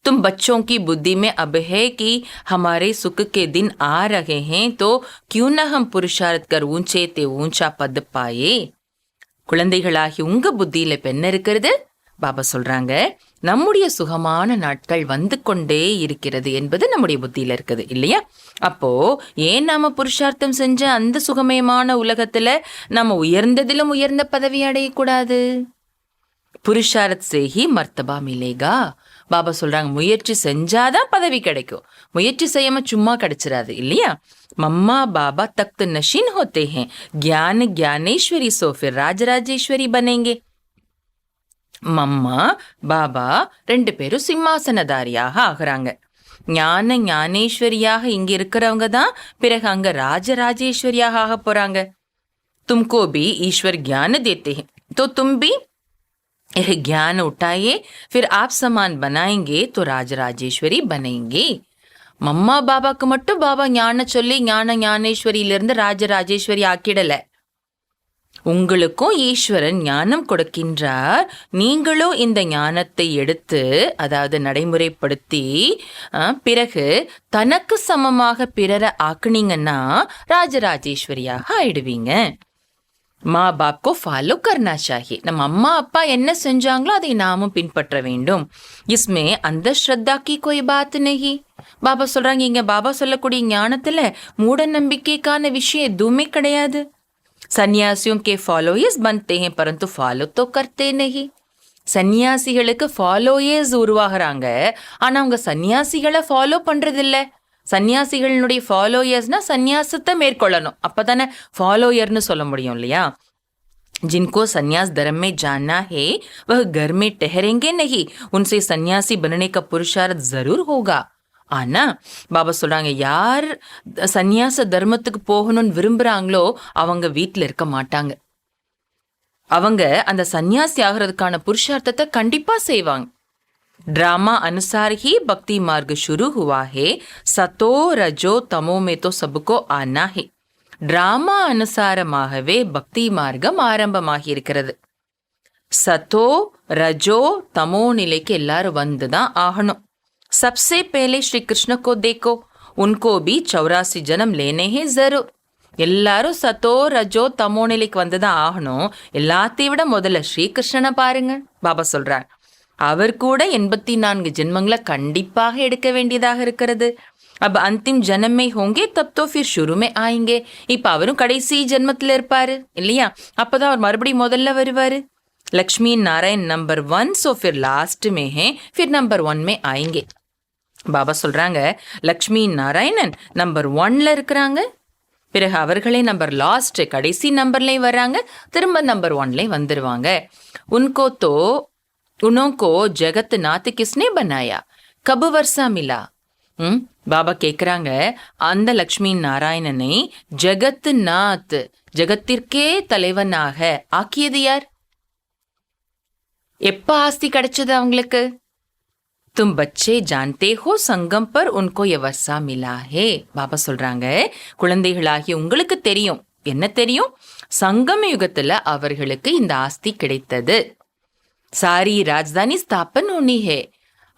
Speaker 1: तुम बच्चों की बुद्धि में अब है कि हमारे सुख के दिन आ रहे हैं, तो क्यों न हम पुरुषार्थ कर ऊंचे ते ऊंचा पद पाए. குழந்தைகளாகி உங்க புத்தியில பெண்ண இருக்கிறது. பாபா சொல்றாங்க, நம்முடைய சுகமான நாட்கள் வந்து கொண்டே இருக்கிறது என்பது நம்முடைய புத்தியில இருக்குது இல்லையா? அப்போ ஏன் நாம புருஷார்த்தம் செஞ்ச அந்த சுகமயமான உலகத்துல நம்ம உயர்ந்ததிலும் உயர்ந்த பதவி அடையக்கூடாது? புருஷார்த் சேஹி மர்த்தபா மிலேகா. பாபா சொல்றாங்க, முயற்சி செஞ்சாதான் பதவி கிடைக்கும், முயற்சி செய்யாம சும்மா கிடைச்சிடாது இல்லையா? मम्मा बाबा तख्त नशीन होते हैं, ज्ञान ज्ञानेश्वरी सो फिर राजराजेश्वरी बनेंगे. மம்மா பாபா 2 பேரும் சிம்மாசனதாரியாக ஆகுறாங்க. ஞான ஞானேஸ்வரியாக இங்க இருக்கிறவங்க தான் பிறகு அங்க ராஜராஜேஸ்வரியாக ஆக போறாங்க. तुमको भी ईश्वर ज्ञान देते हैं, तो तुम भी यह ज्ञान उठाइए, फिर आप समान बनाएंगे तो राजराजेश्वरी बनेंगे. மம்மா பாபாக்கு மட்டும் பாபா ஞான சொல்லி ஞான ஞானேஸ்வரியிலிருந்து ராஜராஜேஸ்வரி ஆக்கிடல. உங்களுக்கும் ஈஸ்வரன் ஞானம் கொடுக்கின்றார். நீங்களும் இந்த ஞானத்தை எடுத்து, அதாவது நடைமுறைப்படுத்தி, பிறகு தனக்கு சமமாக பிறரை ஆக்குனீங்கன்னா ராஜராஜேஸ்வரியாக ஆயிடுவீங்க. மா பாப் கோ ஃபாலோ கர்னா சாஹியே. நம்ம அம்மா அப்பா என்ன செஞ்சாங்களோ அதை நாமும் பின்பற்ற வேண்டும். இஸ்மே அந்த ஸ்ரத்தா கி கோய் பாத் நஹி. பாபா சொல்றாங்க, இங்க பாபா சொல்லக்கூடிய ஞானத்துல மூட நம்பிக்கைக்கான விஷயம் எதுவுமே கிடையாது. சன்னியாசியும் கே ஃபாலோயர்ஸ் பன்தே ஹே பரந்து ஃபாலோ தோ கர்த்தே நஹி. சன்னியாசிகளுக்கு ஃபாலோயர்ஸ் உருவாகிறாங்க, ஆனா அவங்க சன்னியாசிகளை ஃபாலோ பண்றது இல்ல. சன்னியாசிகளுடைய ஃபாலோயர்ஸ்னா சந்நியாசத்தை மேற்கொள்ளணும், அப்பதானே ஃபாலோயர்னு சொல்ல முடியும் இல்லையா? जिनको संन्यास धर्म में जानना है वह घर में ठहरेंगे नहीं, उनसे सन्यासी बनने का पुरुषार्थ जरूर होगा. ஆனா பாபா சொல்றாங்க, யார் சந்நியாச தர்மத்துக்கு போகணும்னு விரும்புறாங்களோ அவங்க வீட்டுல இருக்க மாட்டாங்க. அவங்க அந்த சந்நியாசி ஆகிறதுக்கான புருஷார்த்தத்தை கண்டிப்பா செய்வாங்க. ड्रामा अनुसार ही भक्ति मार्ग शुरू हुआ है, सतो रजो तमो में तो सबको आना है. டிராமா அனுசாரமாகவே பக்தி மார்க்கம் ஆரம்பமாகி இருக்கிறது. சத்தோ ரஜோ தமோ நிலைக்கு எல்லாரும் வந்துதான் ஆகணும். सबसे पहले श्री कृष्ण को देखो, उनको भी 84 जन्म लेने हैं जरूर. எல்லாரும் சத்தோ ரஜோ தமோ நிலைக்கு வந்துதான் ஆகணும். எல்லாத்தையும் விட முதல்ல ஸ்ரீகிருஷ்ணனை பாருங்க. பாபா சொல்றார், அவர் கூட 84 ஜென்மங்களை கண்டிப்பாக எடுக்க வேண்டியதாக இருக்கிறது. अब अंतिम जन्म में होंगे तब तो फिर शुरू में आएंगे. இப்ப அவரும் கடைசி ஜென்மத்துல இருப்பாரு இல்லையா? அப்பதான் அவர் மறுபடியும் முதல்ல வருவாரு. लक्ष्मी नारायण नंबर 1, सो फिर लास्ट में है, फिर नंबर 1 में आएंगे. பாபா சொல்றாங்க, லக்ஷ்மி நாராயணன் நம்பர் 1ல இருக்கிறாங்க, பிறகு அவர்களே நம்பர் லாஸ்ட் கடைசி நம்பர்லயும் வர்றாங்க, திரும்ப நம்பர் 1லயும் வந்துருவாங்க. उनको तो उनको जगत नाथ किसने बनाया, कब वर्षा मिला. பாபா கேக்குறாங்க, அந்த லக்ஷ்மி நாராயணனை ஜகத் நாத், ஜகத்திற்கே தலைவனாக ஆக்கியது யார்? எப்ப ஆஸ்தி கிடைச்சது அவங்களுக்கு? தும் பச்சே ஜான்தே ஹோ சங்கம் பர் உன்கோ ய வர்ஷா மிலா ஹே. பாபா சொல்றாங்க, குழந்தைகளாகிய உங்களுக்கு தெரியும். என்ன தெரியும்? சங்கம யுகத்துல அவர்களுக்கு இந்த ஆஸ்தி கிடைத்தது. சாரி ராஜ்தானி ஸ்தாபன் ஹோனி ஹே.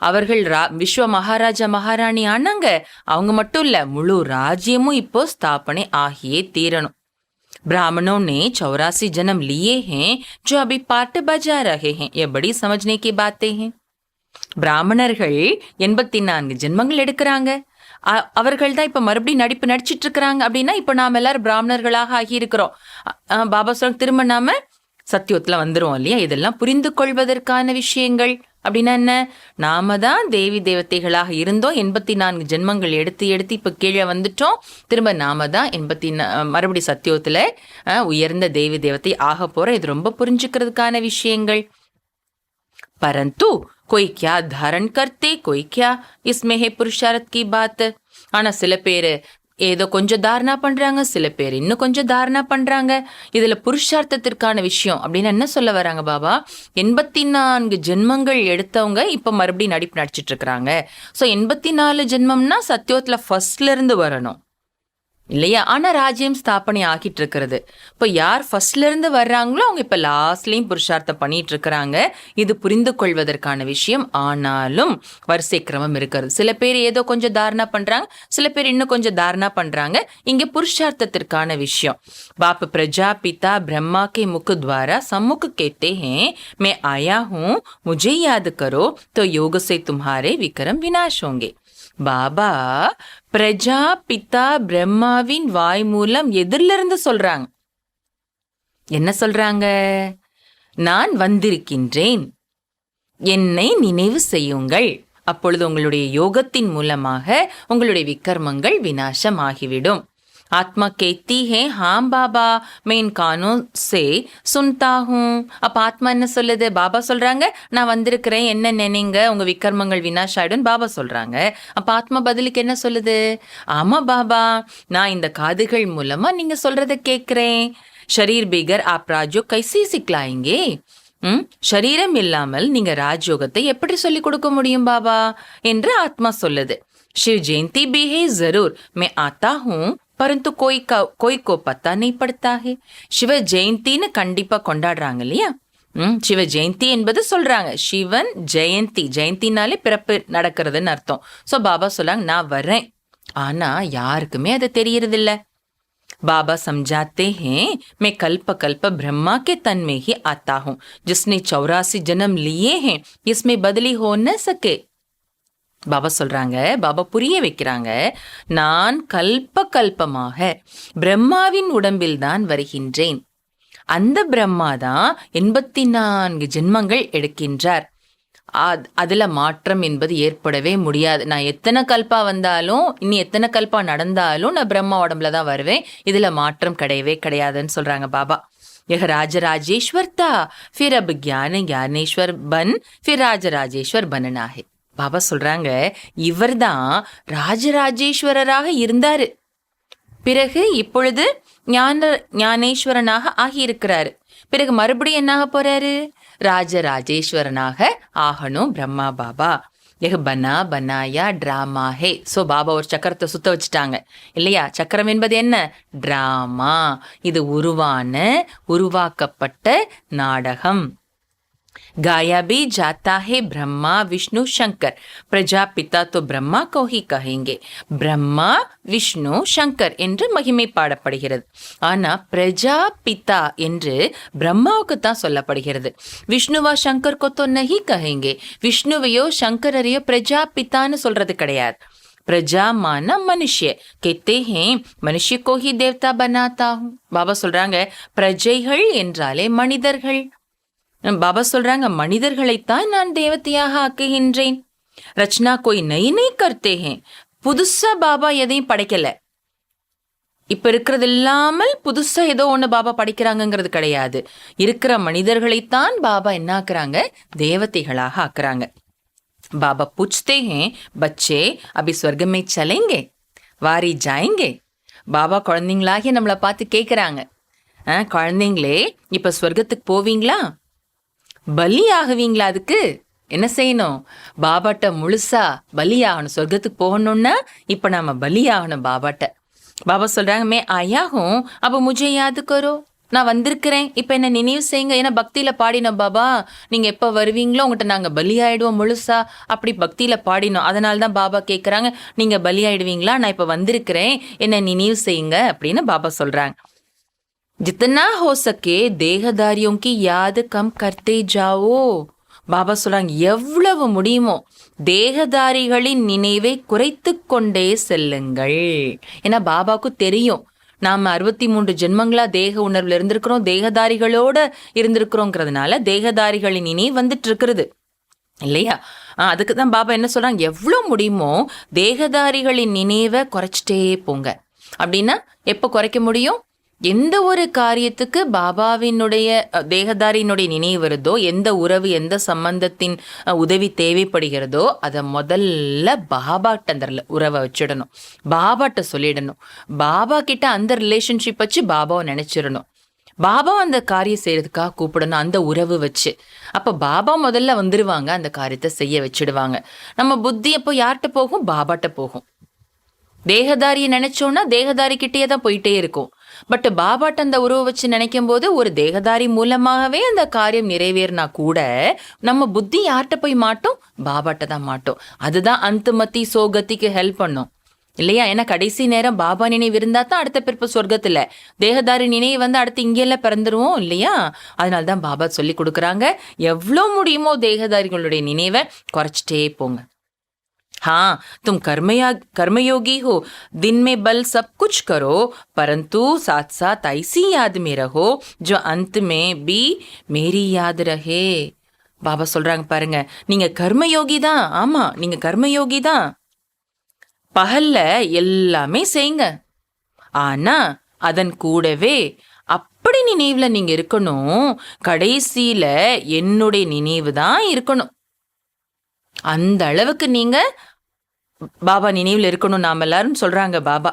Speaker 1: அவர்கள் விஸ்வ மகாராஜா மகாராணி ஆனாங்க. அவங்க மட்டும் இல்ல, முழு ராஜ்யமும் இப்போ ஸ்தாபனை ஆகியே தீரணும். ब्राह्मणों ने 84 जन्म लिए हैं जो अभी पाठ बजा रहे हैं. ये बड़ी समझने की बातें हैं. பிராமணர்கள் 84 ஜென்மங்கள் எடுக்கிறாங்க. அவர்கள் தான் இப்ப மறுபடியும் நடிப்பு நடிச்சிட்டு இருக்கிறாங்க. அப்படின்னா இப்ப நாம எல்லாரும் பிராமணர்களாக ஆகி இருக்கிறோம். பாபா சொல்ல திரும்ப நாம சத்தியத்துல வந்துருவோம் இல்லையா? இதெல்லாம் புரிந்து கொள்வதற்கான விஷயங்கள். அப்படின்னா என்ன? நாம தான் தேவி தேவதைகளாக இருந்தோம், 84 ஜென்மங்கள் எடுத்து எடுத்து இப்ப கீழே வந்துட்டோம். திரும்ப நாம தான் மறுபடி சத்தியத்துல உயர்ந்த தேவி தேவதை ஆக போறோம். இது ரொம்ப புரிஞ்சுக்கிறதுக்கான விஷயங்கள். परंतु कोई क्या धारण करते, कोई क्या इसमें है पुरुषार्थ की बात. ஆனா சில பேரு ஏதோ கொஞ்சம் தாரணா பண்றாங்க, சில பேர் இன்னும் கொஞ்சம் தாரணா பண்றாங்க. இதுல புருஷார்த்தத்திற்கான விஷயம் அப்படின்னு என்ன சொல்ல வராங்க பாபா? 84 ஜென்மங்கள் எடுத்தவங்க இப்ப மறுபடியும் நடிப்பு நடிச்சிட்டு இருக்கிறாங்க. சோ 84 ஜென்மம்னா சத்தியோத்துல ஃபர்ஸ்ட்ல இருந்து வரணும் இல்லையா? ஆனா ராஜ்யம் ஸ்தாபனை ஆகிட்டு இருக்கிறது. இப்போ யார் ஃபர்ஸ்ட்ல இருந்து வர்றாங்களோ அவங்க இப்ப லாஸ்ட்லயும் புருஷார்த்தம் பண்ணிட்டு இருக்கிறாங்க. இது புரிந்து கொள்வதற்கான விஷயம். ஆனாலும் வரிசை கிரமம் இருக்கிறது. சில பேர் ஏதோ கொஞ்சம் தாரணா பண்றாங்க, சில பேர் இன்னும் கொஞ்சம் தாரணா பண்றாங்க. இங்க புருஷார்த்தத்திற்கான விஷயம். बाप प्रजापिता ब्रह्मा के मुख द्वारा सम्मुख कहते हैं, मैं आया हूं, मुझे याद करो तो योग से तुम्हारे विक्रम विनाश होंगे. பாபா பிரஜா பிதா பிரம்மாவின் வாய் மூலம் எதிரில இருந்து சொல்றாங்க. என்ன சொல்றாங்க? நான் வந்திருக்கின்றேன், என்னை நினைவு செய்யுங்கள், அப்பொழுது உங்களுடைய யோகத்தின் மூலமாக உங்களுடைய விக்ரமங்கள் விநாசம் ஆகிவிடும். आत्मा कहती है, हाँ बाबा मैं इन कानों से सुनता हूँ. அப்ப ஆத்மா என்ன சொல்லுது? பாபா சொல்றாங்க, நான் வந்திருக்கிறேன், என்ன நினைங்க, உங்க விக்ரமங்கள் விநாசம் ஆயிடும் பாபா சொல்றாங்க. அப்ப ஆத்மா பதிலுக்கு என்ன சொல்லுது? ஆமா பாபா, நான் இந்த காதுகள் மூலமா நீங்க சொல்றத கேட்கிறேன். शरीर बिगर आप राजयोग कैसे सिखलाएंगे. शरीரம் இல்லாமல் நீங்க ராஜயோகத்தை எப்படி சொல்லிக் கொடுக்க முடியும் பாபா என்று ஆத்மா சொல்லுது. शिव जयंती भी है जरूर, मैं आता हूँ, परंतु कोई को पता नहीं पड़ता है. சிவ ஜெயந்தின்னு கண்டிப்பா கொண்டாடுறாங்க இல்லையா? சிவ ஜெயந்தி என்பது சொல்றாங்க. சிவன் ஜெயந்தி, ஜெயந்தினாலே பிறப்பு நடக்கிறதுன்னு அர்த்தம். சோ பாபா சொல்றாங்க, நான் வர்றேன், ஆனா யாருக்குமே அது தெரியறது இல்ல. बाबा समझाते हैं, मैं कल्प कल्प ब्रह्मा के तन में ही आता हूँ, जिसने 84 जन्म लिए हैं, इसमें बदली हो न सके. பாபா சொல்றாங்க, பாபா புரிய வைக்கிறாங்க, நான் கல்ப கல்பமாக பிரம்மாவின் உடம்பில் தான் வருகின்றேன். அந்த பிரம்மா தான் 84 ஜென்மங்கள் எடுக்கின்றார். அதுல மாற்றம் என்பது ஏற்படவே முடியாது. நான் எத்தனை கல்பா வந்தாலும், இனி எத்தனை கல்பா நடந்தாலும் நான் பிரம்மா உடம்புல தான் வருவேன். இதுல மாற்றம் கிடையவே கிடையாதுன்னு சொல்றாங்க பாபா. यह राजराजेश्वर था, फिर अब ज्ञान ज्ञानेश्वर बन फिर राजराजेश्वर बनना है. பாபா சொல்றாங்க, இவர்தான் ராஜராஜேஸ்வரராக இருந்தாரு, பிறகு இப்பொழுது ஞானேஸ்வரனாக ஆகியிருக்கிறாரு, பிறகு மறுபடியும் என்னாக போறாரு, ராஜராஜேஸ்வரனாக ஆகணும் பிரம்மா பாபா. எஹ் பனா பனாயா டிராமா ஹே. ஸோ பாபா ஒரு சக்கரத்தை சுத்த வச்சுட்டாங்க இல்லையா? சக்கரம் என்பது என்ன? டிராமா. இது உருவாக்கப்பட்ட நாடகம். गाया भी जाता है ब्रह्मा विष्णु शंकर, प्रजापिता तो ब्रह्मा को ही कहेंगे. பிரம்மா விஷ்ணு சங்கர் என்று மகிமை பாடப்படுகிறது. ஆனா பிரஜாபிதா என்று பிரம்மாவுக்கு தான் சொல்லப்படுகிறது. விஷ்ணுவா சங்கர் को तो नहीं कहेंगे. விஷ்ணுவையோ சங்கரையோ பிரஜாபிதான்னு சொல்றது கிடையாது. प्रजा माना मनुष्य, कहते हैं मनुष्य को ही देवता बनाता हूँ. பாபா சொல்றாங்க, பிரஜைகள் என்றாலே மனிதர்கள். பாபா சொல்றாங்க, மனிதர்களைத்தான் நான் தேவதையாக ஆக்குகின்றேன். ரச்சனா கோய் நை நை கர்த்தே ஹே. புதுசா பாபா எதையும் படைக்கல. இப்ப இருக்கிறது இல்லாமல் புதுசா ஏதோ ஒண்ணு பாபா படைக்கிறாங்கிறது கிடையாது. இருக்கிற மனிதர்களைத்தான் பாபா என்ன ஆக்குறாங்க? தேவதைகளாக ஆக்குறாங்க. பாபா பூछते हैं, बच्चे अभी स्वर्ग में चलेंगे, वारी जाएंगे. பாபா குழந்தைங்களாகி நம்மளை பார்த்து கேட்குறாங்க, குழந்தைங்களே இப்ப ஸ்வர்க்கத்துக்கு போவீங்களா? பலி ஆகுவீங்களா? அதுக்கு என்ன செய்யணும்? பாபாட்ட முழுசா பலியாகணும். சொர்க்கத்துக்கு போகணும்னா இப்ப நாம பலியாகணும் பாபாட்ட. பாபா சொல்றாங்க, மே ஆயாகும் அப்ப முஜே யாது கரோ. நான் வந்திருக்கிறேன், இப்ப என்ன நினைவு செய்யுங்க. ஏன்னா பக்தியில பாடினோம் பாபா, நீங்க எப்ப வருவீங்களோ உங்கள்கிட்ட நாங்க பலியாயிடுவோம் முழுசா, அப்படி பக்தியில பாடினோம். அதனால்தான் பாபா கேட்கறாங்க, நீங்க பலியாயிடுவீங்களா? நான் இப்ப வந்திருக்கிறேன், என்ன நினைவு செய்யுங்க அப்படின்னு பாபா சொல்றாங்க. जितना हो सके देहदारियों की याद कम करते जाओ. பாபா சொல்றாங்க, எவ்வளவு முடியுமோ தேகதாரிகளின் நினைவை குறைத்து கொண்டே செல்லுங்கள். ஏன்னா பாபாவுக்கு தெரியும் நாம 63 ஜென்மங்களா தேக உணர்வுல இருந்திருக்கிறோம், தேகதாரிகளோட இருந்திருக்கிறோங்கிறதுனால தேகதாரிகளின் நினைவு வந்துட்டு இருக்கிறது இல்லையா? அதுக்கு தான் பாபா என்ன சொல்றாங்க, எவ்வளவு முடியுமோ தேகதாரிகளின் நினைவை குறைச்சிட்டே போங்க. அப்படின்னா எப்ப குறைக்க முடியும்? எந்த ஒரு காரியத்துக்கு பாபாவினுடைய தேகதாரியினுடைய நினைவு வருதோ, எந்த உறவு எந்த சம்பந்தத்தின் உதவி தேவைப்படுகிறதோ அதை முதல்ல பாபாட்ட அந்த உறவை வச்சிடணும், பாபாட்ட சொல்லிடணும். பாபா கிட்ட அந்த ரிலேஷன்ஷிப் வச்சு பாபாவை நினைச்சிடணும். பாபா அந்த காரியம் செய்யறதுக்காக கூப்பிடணும் அந்த உறவு வச்சு. அப்ப பாபா முதல்ல வந்துருவாங்க, அந்த காரியத்தை செய்ய வச்சிடுவாங்க. நம்ம புத்தி அப்போ யார்கிட்ட போகும்? பாபாட்ட போகும். தேகதாரியை நினைச்சோன்னா தேகதாரி கிட்டேயே தான் போயிட்டே இருக்கும். பட் பாபாட்ட அந்த உறவை வச்சு நினைக்கும் போது ஒரு தேகதாரி மூலமாகவே அந்த காரியம் நிறைவேறினா கூட நம்ம புத்தி யார்கிட்ட போய் மாட்டோம்? பாபாட்ட தான் மாட்டோம். அதுதான் அந்தமதி சோகத்திக்கு ஹெல்ப் பண்ணும் இல்லையா? ஏன்னா கடைசி நேரம் பாபா நினைவு இருந்தா தான் அடுத்த பிறப்பு சொர்க்கத்துல. தேகதாரி நினைவு வந்து அடுத்து இங்கெல்லாம் பிறந்துருவோம் இல்லையா? அதனால்தான் பாபா சொல்லி கொடுக்குறாங்க, எவ்வளோ முடியுமோ தேகதாரிகளுடைய நினைவை குறைச்சிட்டே போங்க. हाँ, तुम कर्मयोगी हो, दिन में बल सब कुछ करो, परंतु साथ साथ ऐसी याद में रहो जो अंत में भी मेरी याद रहे. பாபா சொல்றாங்க பாருங்க, நீங்க கர்மயோகி தான். ஆமா, நீங்க கர்மயோகி தான். பகல்ல எல்லாமே செய்யுங்க, ஆனா அதன் கூடவே அப்படி நினைவுல நீங்க இருக்கணும், கடைசியில என்னுடைய நினைவு தான் இருக்கணும். அந்த அளவுக்கு நீங்க பாபா நினைவில் இருக்கணும் நாம எல்லாரும் சொல்றாங்க பாபா.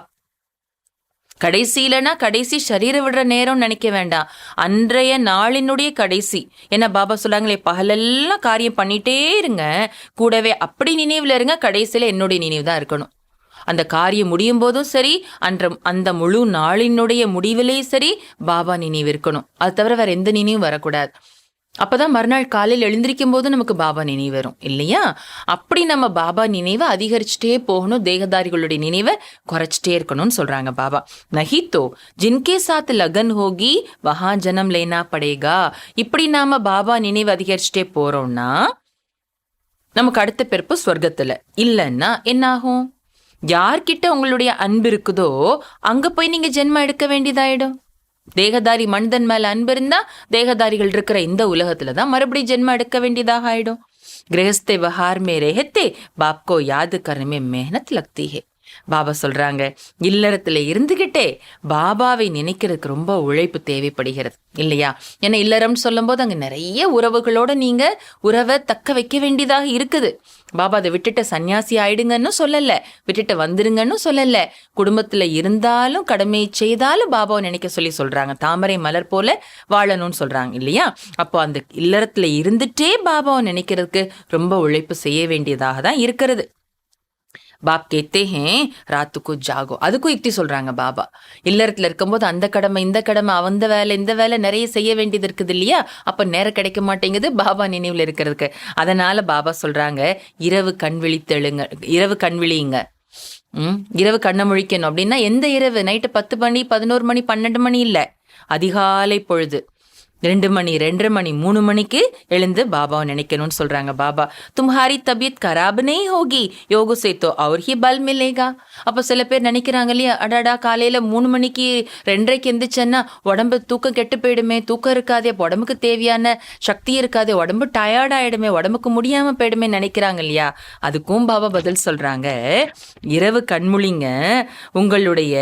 Speaker 1: கடைசியிலனா கடைசி சரீரம் விடுற நேரம் நினைக்க வேண்டாம், அன்றைய நாளினுடைய கடைசி. ஏன்னா பாபா சொல்றாங்களே, பகலெல்லாம் காரியம் பண்ணிட்டே இருங்க, கூடவே அப்படி நினைவுல இருங்க, கடைசியில என்னுடைய நினைவு தான் இருக்கணும். அந்த காரியம் முடியும் போதும் சரி, அந்த முழு நாளினுடைய முடிவிலேயும் சரி பாபா நினைவு இருக்கணும். அது தவிர வேற எந்த நினைவும் வரக்கூடாது. அப்பதான் மறுநாள் காலையில் எழுந்திருக்கும் போது நமக்கு பாபா நினைவு வரும் இல்லையா? அப்படி நம்ம பாபா நினைவை அதிகரிச்சுட்டே போகணும், தேகதாரிகளுடைய நினைவை குறைச்சிட்டே இருக்கணும்னு சொல்றாங்க பாபா. நஹித்தோ ஜின்கே சாத் லகன் ஹோகி வஹா ஜனம் லேனா படேகா. இப்படி நாம பாபா நினைவு அதிகரிச்சுட்டே போறோம்னா நமக்கு அடுத்த பிறப்பு சொர்க்கத்துல. இல்லைன்னா என்ன ஆகும்? யார்கிட்ட உங்களுடைய அன்பு இருக்குதோ அங்க போய் நீங்க ஜென்மம் எடுக்க வேண்டியதாயிடும். தேகதாரி மனிதன் மேல அன்பு இருந்தா தேகதாரிகள் இருக்கிற இந்த உலகத்துலதான் மறுபடியும் ஜென்மம் எடுக்க வேண்டியதாக ஆயிடும். गृहस्थ व्यवहार में रहते बाप को याद करने में मेहनत लगती है. பாபா சொல்றாங்க, இல்லறத்துல இருந்துகிட்டே பாபாவை நினைக்கிறதுக்கு ரொம்ப உழைப்பு தேவைப்படுகிறது இல்லையா? ஏன்னா இல்லறம்னு சொல்லும் போது அங்க நிறைய உறவுகளோட நீங்க உறவை தக்க வைக்க வேண்டியதாக இருக்குது. பாபா அதை விட்டுட்டு சன்னியாசி ஆயிடுங்கன்னு சொல்லல, விட்டுட்டு வந்துருங்கன்னு சொல்லல. குடும்பத்துல இருந்தாலும் கடமை செய்தாலும் பாபாவை நினைக்க சொல்லி சொல்றாங்க. தாமரை மலர் போல வாழணும்னு சொல்றாங்க இல்லையா? அப்போ அந்த இல்லறத்துல இருந்துட்டே பாபாவை நினைக்கிறதுக்கு ரொம்ப உழைப்பு செய்ய வேண்டியதாக தான் இருக்கிறது. பாப் கேத்தே ஹேன் ராத்துக்கு ஜாகோ. அதுக்கும் யுக்தி சொல்றாங்க பாபா. இல்லறத்துல இருக்கும்போது அந்த கடமை இந்த கடமை அந்த வேலை இந்த வேலை நிறைய செய்ய வேண்டியது இருக்குது இல்லையா? அப்ப நேரம் கிடைக்க மாட்டேங்குது பாபா நினைவுல இருக்கிறதுக்கு. அதனால பாபா சொல்றாங்க, இரவு கண் விழித்தெழுங்க, இரவு கண் விழியுங்க. இரவு கண்ணை முழிக்கணும் அப்படின்னா எந்த இரவு? நைட்டு 10 மணி 11 மணி 12 மணி இல்ல, அதிகாலை பொழுது 2 மணி 2:30 மணி 3 மணிக்கு எழுந்து பாபாவை நினைக்கணும்னு சொல்றாங்க பாபா. தும்ஹாரி தபியத் கராப் நஹீ ஹோகி யோக சே தோ அவர் ஹி பல் மிலேகா. அப்போ சில பேர் நினைக்கிறாங்க இல்லையா, அடாடா காலையில 3 மணிக்கு 2:30க்கு எந்திரிச்சேன்னா உடம்பு தூக்கம் கெட்டு போயிடுமே, தூக்கம் இருக்காதே, உடம்புக்கு தேவையான சக்தி இருக்காதே, உடம்பு டயர்ட் ஆயிடுமே, உடம்புக்கு முடியாம போயிடுமே நினைக்கிறாங்க இல்லையா? அதுக்கும் பாபா பதில் சொல்றாங்க, இரவு கண்முழிங்க, உங்களுடைய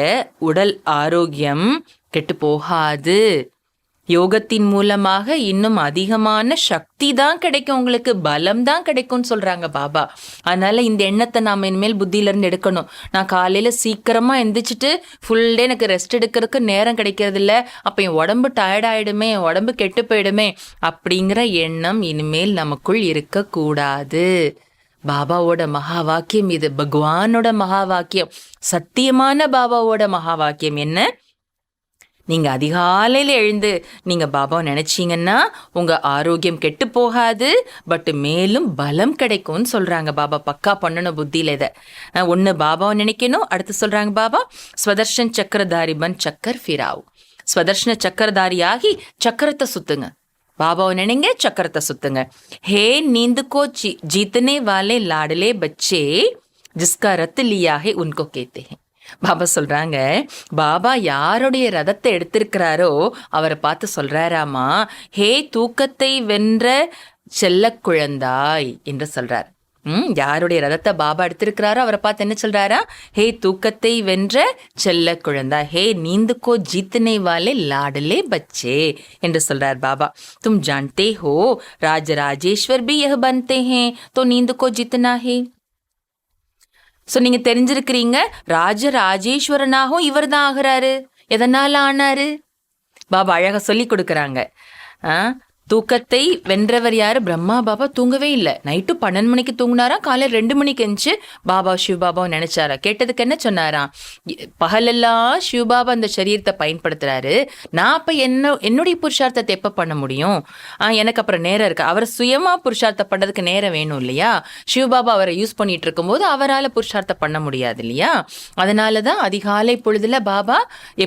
Speaker 1: உடல் ஆரோக்கியம் கெட்டு போகாது. யோகத்தின் மூலமாக இன்னும் அதிகமான சக்தி தான் கிடைக்கும், உங்களுக்கு பலம் தான் கிடைக்கும்னு சொல்றாங்க பாபா. அதனால இந்த எண்ணத்தை நாம இனிமேல் புத்தியில இருந்து எடுக்கணும். நான் காலையில சீக்கிரமா எந்திரிச்சிட்டு ஃபுல் டே எனக்கு ரெஸ்ட் எடுக்கிறதுக்கு நேரம் கிடைக்கிறது இல்லை, அப்ப என் உடம்பு டயர்ட் ஆயிடுமே, என் உடம்பு கெட்டு போயிடுமே அப்படிங்கிற எண்ணம் இனிமேல் நமக்குள் இருக்கக்கூடாது. பாபாவோட மகா வாக்கியம் இது, பகவானோட மகா வாக்கியம், சத்தியமான பாபாவோட மகா வாக்கியம் என்ன? நீங்க அதிகாலையில எழுந்து நீங்க பாபாவை நினைச்சீங்கன்னா உங்க ஆரோக்கியம் கெட்டு போகாது, பட் மேலும் பலம் கிடைக்கும்னு சொல்றாங்க பாபா. பக்கா பண்ணணும் புத்தியில இதை. ஒன்னு பாபாவை நினைக்கணும். அடுத்து சொல்றாங்க பாபா, ஸ்வதர்ஷன் சக்கரதாரி பன் சக்கர் ஃபிராவ். ஸ்வதர்ஷன சக்கரதாரியாகி சக்கரத்தை சுத்துங்க. பாபாவை நினைங்க, சக்கரத்தை சுத்துங்க. ஹே நீந்துக்கோ ஜீத்தனே வாலே லாடலே பச்சே ஜிஸ்கா ரத் லியா ஹே உன்கோ கேத்தே ஹே. பாபா சொல்றாங்க, பாபா யாருடைய ரதத்தை எடுத்திருக்கிறாரோ அவரை பார்த்து சொல்றாராமா, ஹே தூக்கத்தை வென்ற செல்ல குழந்தாய் என்று சொல்றார். யாருடைய ரதத்தை பாபா எடுத்திருக்கிறாரோ அவரை பார்த்து என்ன சொல்றாரா? ஹே தூக்கத்தை வென்ற செல்ல குழந்தாய், ஹே நீந்துக்கோ ஜீத்தனை வாலே லாடலே பச்சே என்று சொல்றார் பாபா. தும் ஜான்தே ஹோ ராஜராஜேஸ்வர் பி யஹ் பன்தே ஹே தோ நீந்துக்கோ ஜீத்தனா ஹே. ஸோ நீங்கள் தெரிஞ்சிருக்கிறீங்க, ராஜராஜேஸ்வரனாகவும் இவர் தான் ஆகிறாரு. எதனால் ஆனாரு? பாபா அழகாக சொல்லி கொடுக்குறாங்க. தூக்கத்தை வென்றவர் யாரு? பிரம்மா பாபா தூங்கவே இல்லை. நைட்டு 12 மணிக்கு தூங்கினாரா, காலையில் 2 மணிக்கு எந்திச்சு பாபா சிவபாபாவை நினைச்சாரா. கேட்டதுக்கு என்ன சொன்னாராம்? பகலெல்லாம் சிவபாபா அந்த சரீரத்தை பயன்படுத்துறாரு, நான் அப்ப என்னுடைய புருஷார்த்தத்தை எப்ப பண்ண முடியும்? எனக்கு அப்புறம் நேரம் இருக்கு. அவர் சுயமா புருஷார்த்தம் பண்றதுக்கு நேரம் வேணும் இல்லையா? சிவபாபா அவரை யூஸ் பண்ணிட்டு இருக்கும் போது அவரால் புருஷார்த்தம் பண்ண முடியாது இல்லையா? அதனாலதான் அதிகாலை பொழுதுல பாபா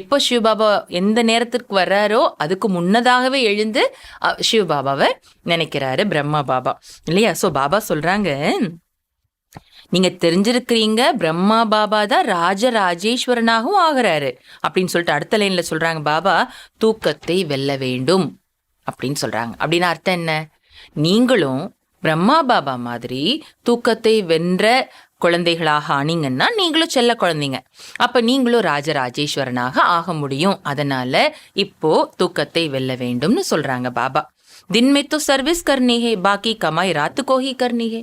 Speaker 1: எப்போ சிவபாபா எந்த நேரத்திற்கு வர்றாரோ அதுக்கு முன்னதாகவே எழுந்து சிவபாபாவை நினைக்கிறாரு பிரம்மா பாபா இல்லையா? சோ பாபா சொல்றாங்க, நீங்க தெரிஞ்சிருக்கிறீங்க பிரம்மா பாபா தான் ராஜராஜேஸ்வரனாகவும் ஆகிறாரு அப்படின்னு சொல்லிட்டு அடுத்த லைன்ல சொல்றாங்க பாபா, தூக்கத்தை வெல்ல வேண்டும் அப்படின்னு சொல்றாங்க. அப்படின்னு அர்த்தம் என்ன? நீங்களும் பிரம்மா பாபா மாதிரி தூக்கத்தை வென்ற குழந்தைகளாக ஆனீங்கன்னா நீங்களும் செல்ல குழந்தைங்க, அப்ப நீங்களும் ராஜராஜேஸ்வரனாக ஆக முடியும். அதனால இப்போ தூக்கத்தை வெல்ல வேண்டும்னு சொல்றாங்க பாபா. தின்மே தோ சர்வீஸ் கர்னி ஹே, பாக்கி கமாய் ராத்து கோஹி கர்னி ஹே.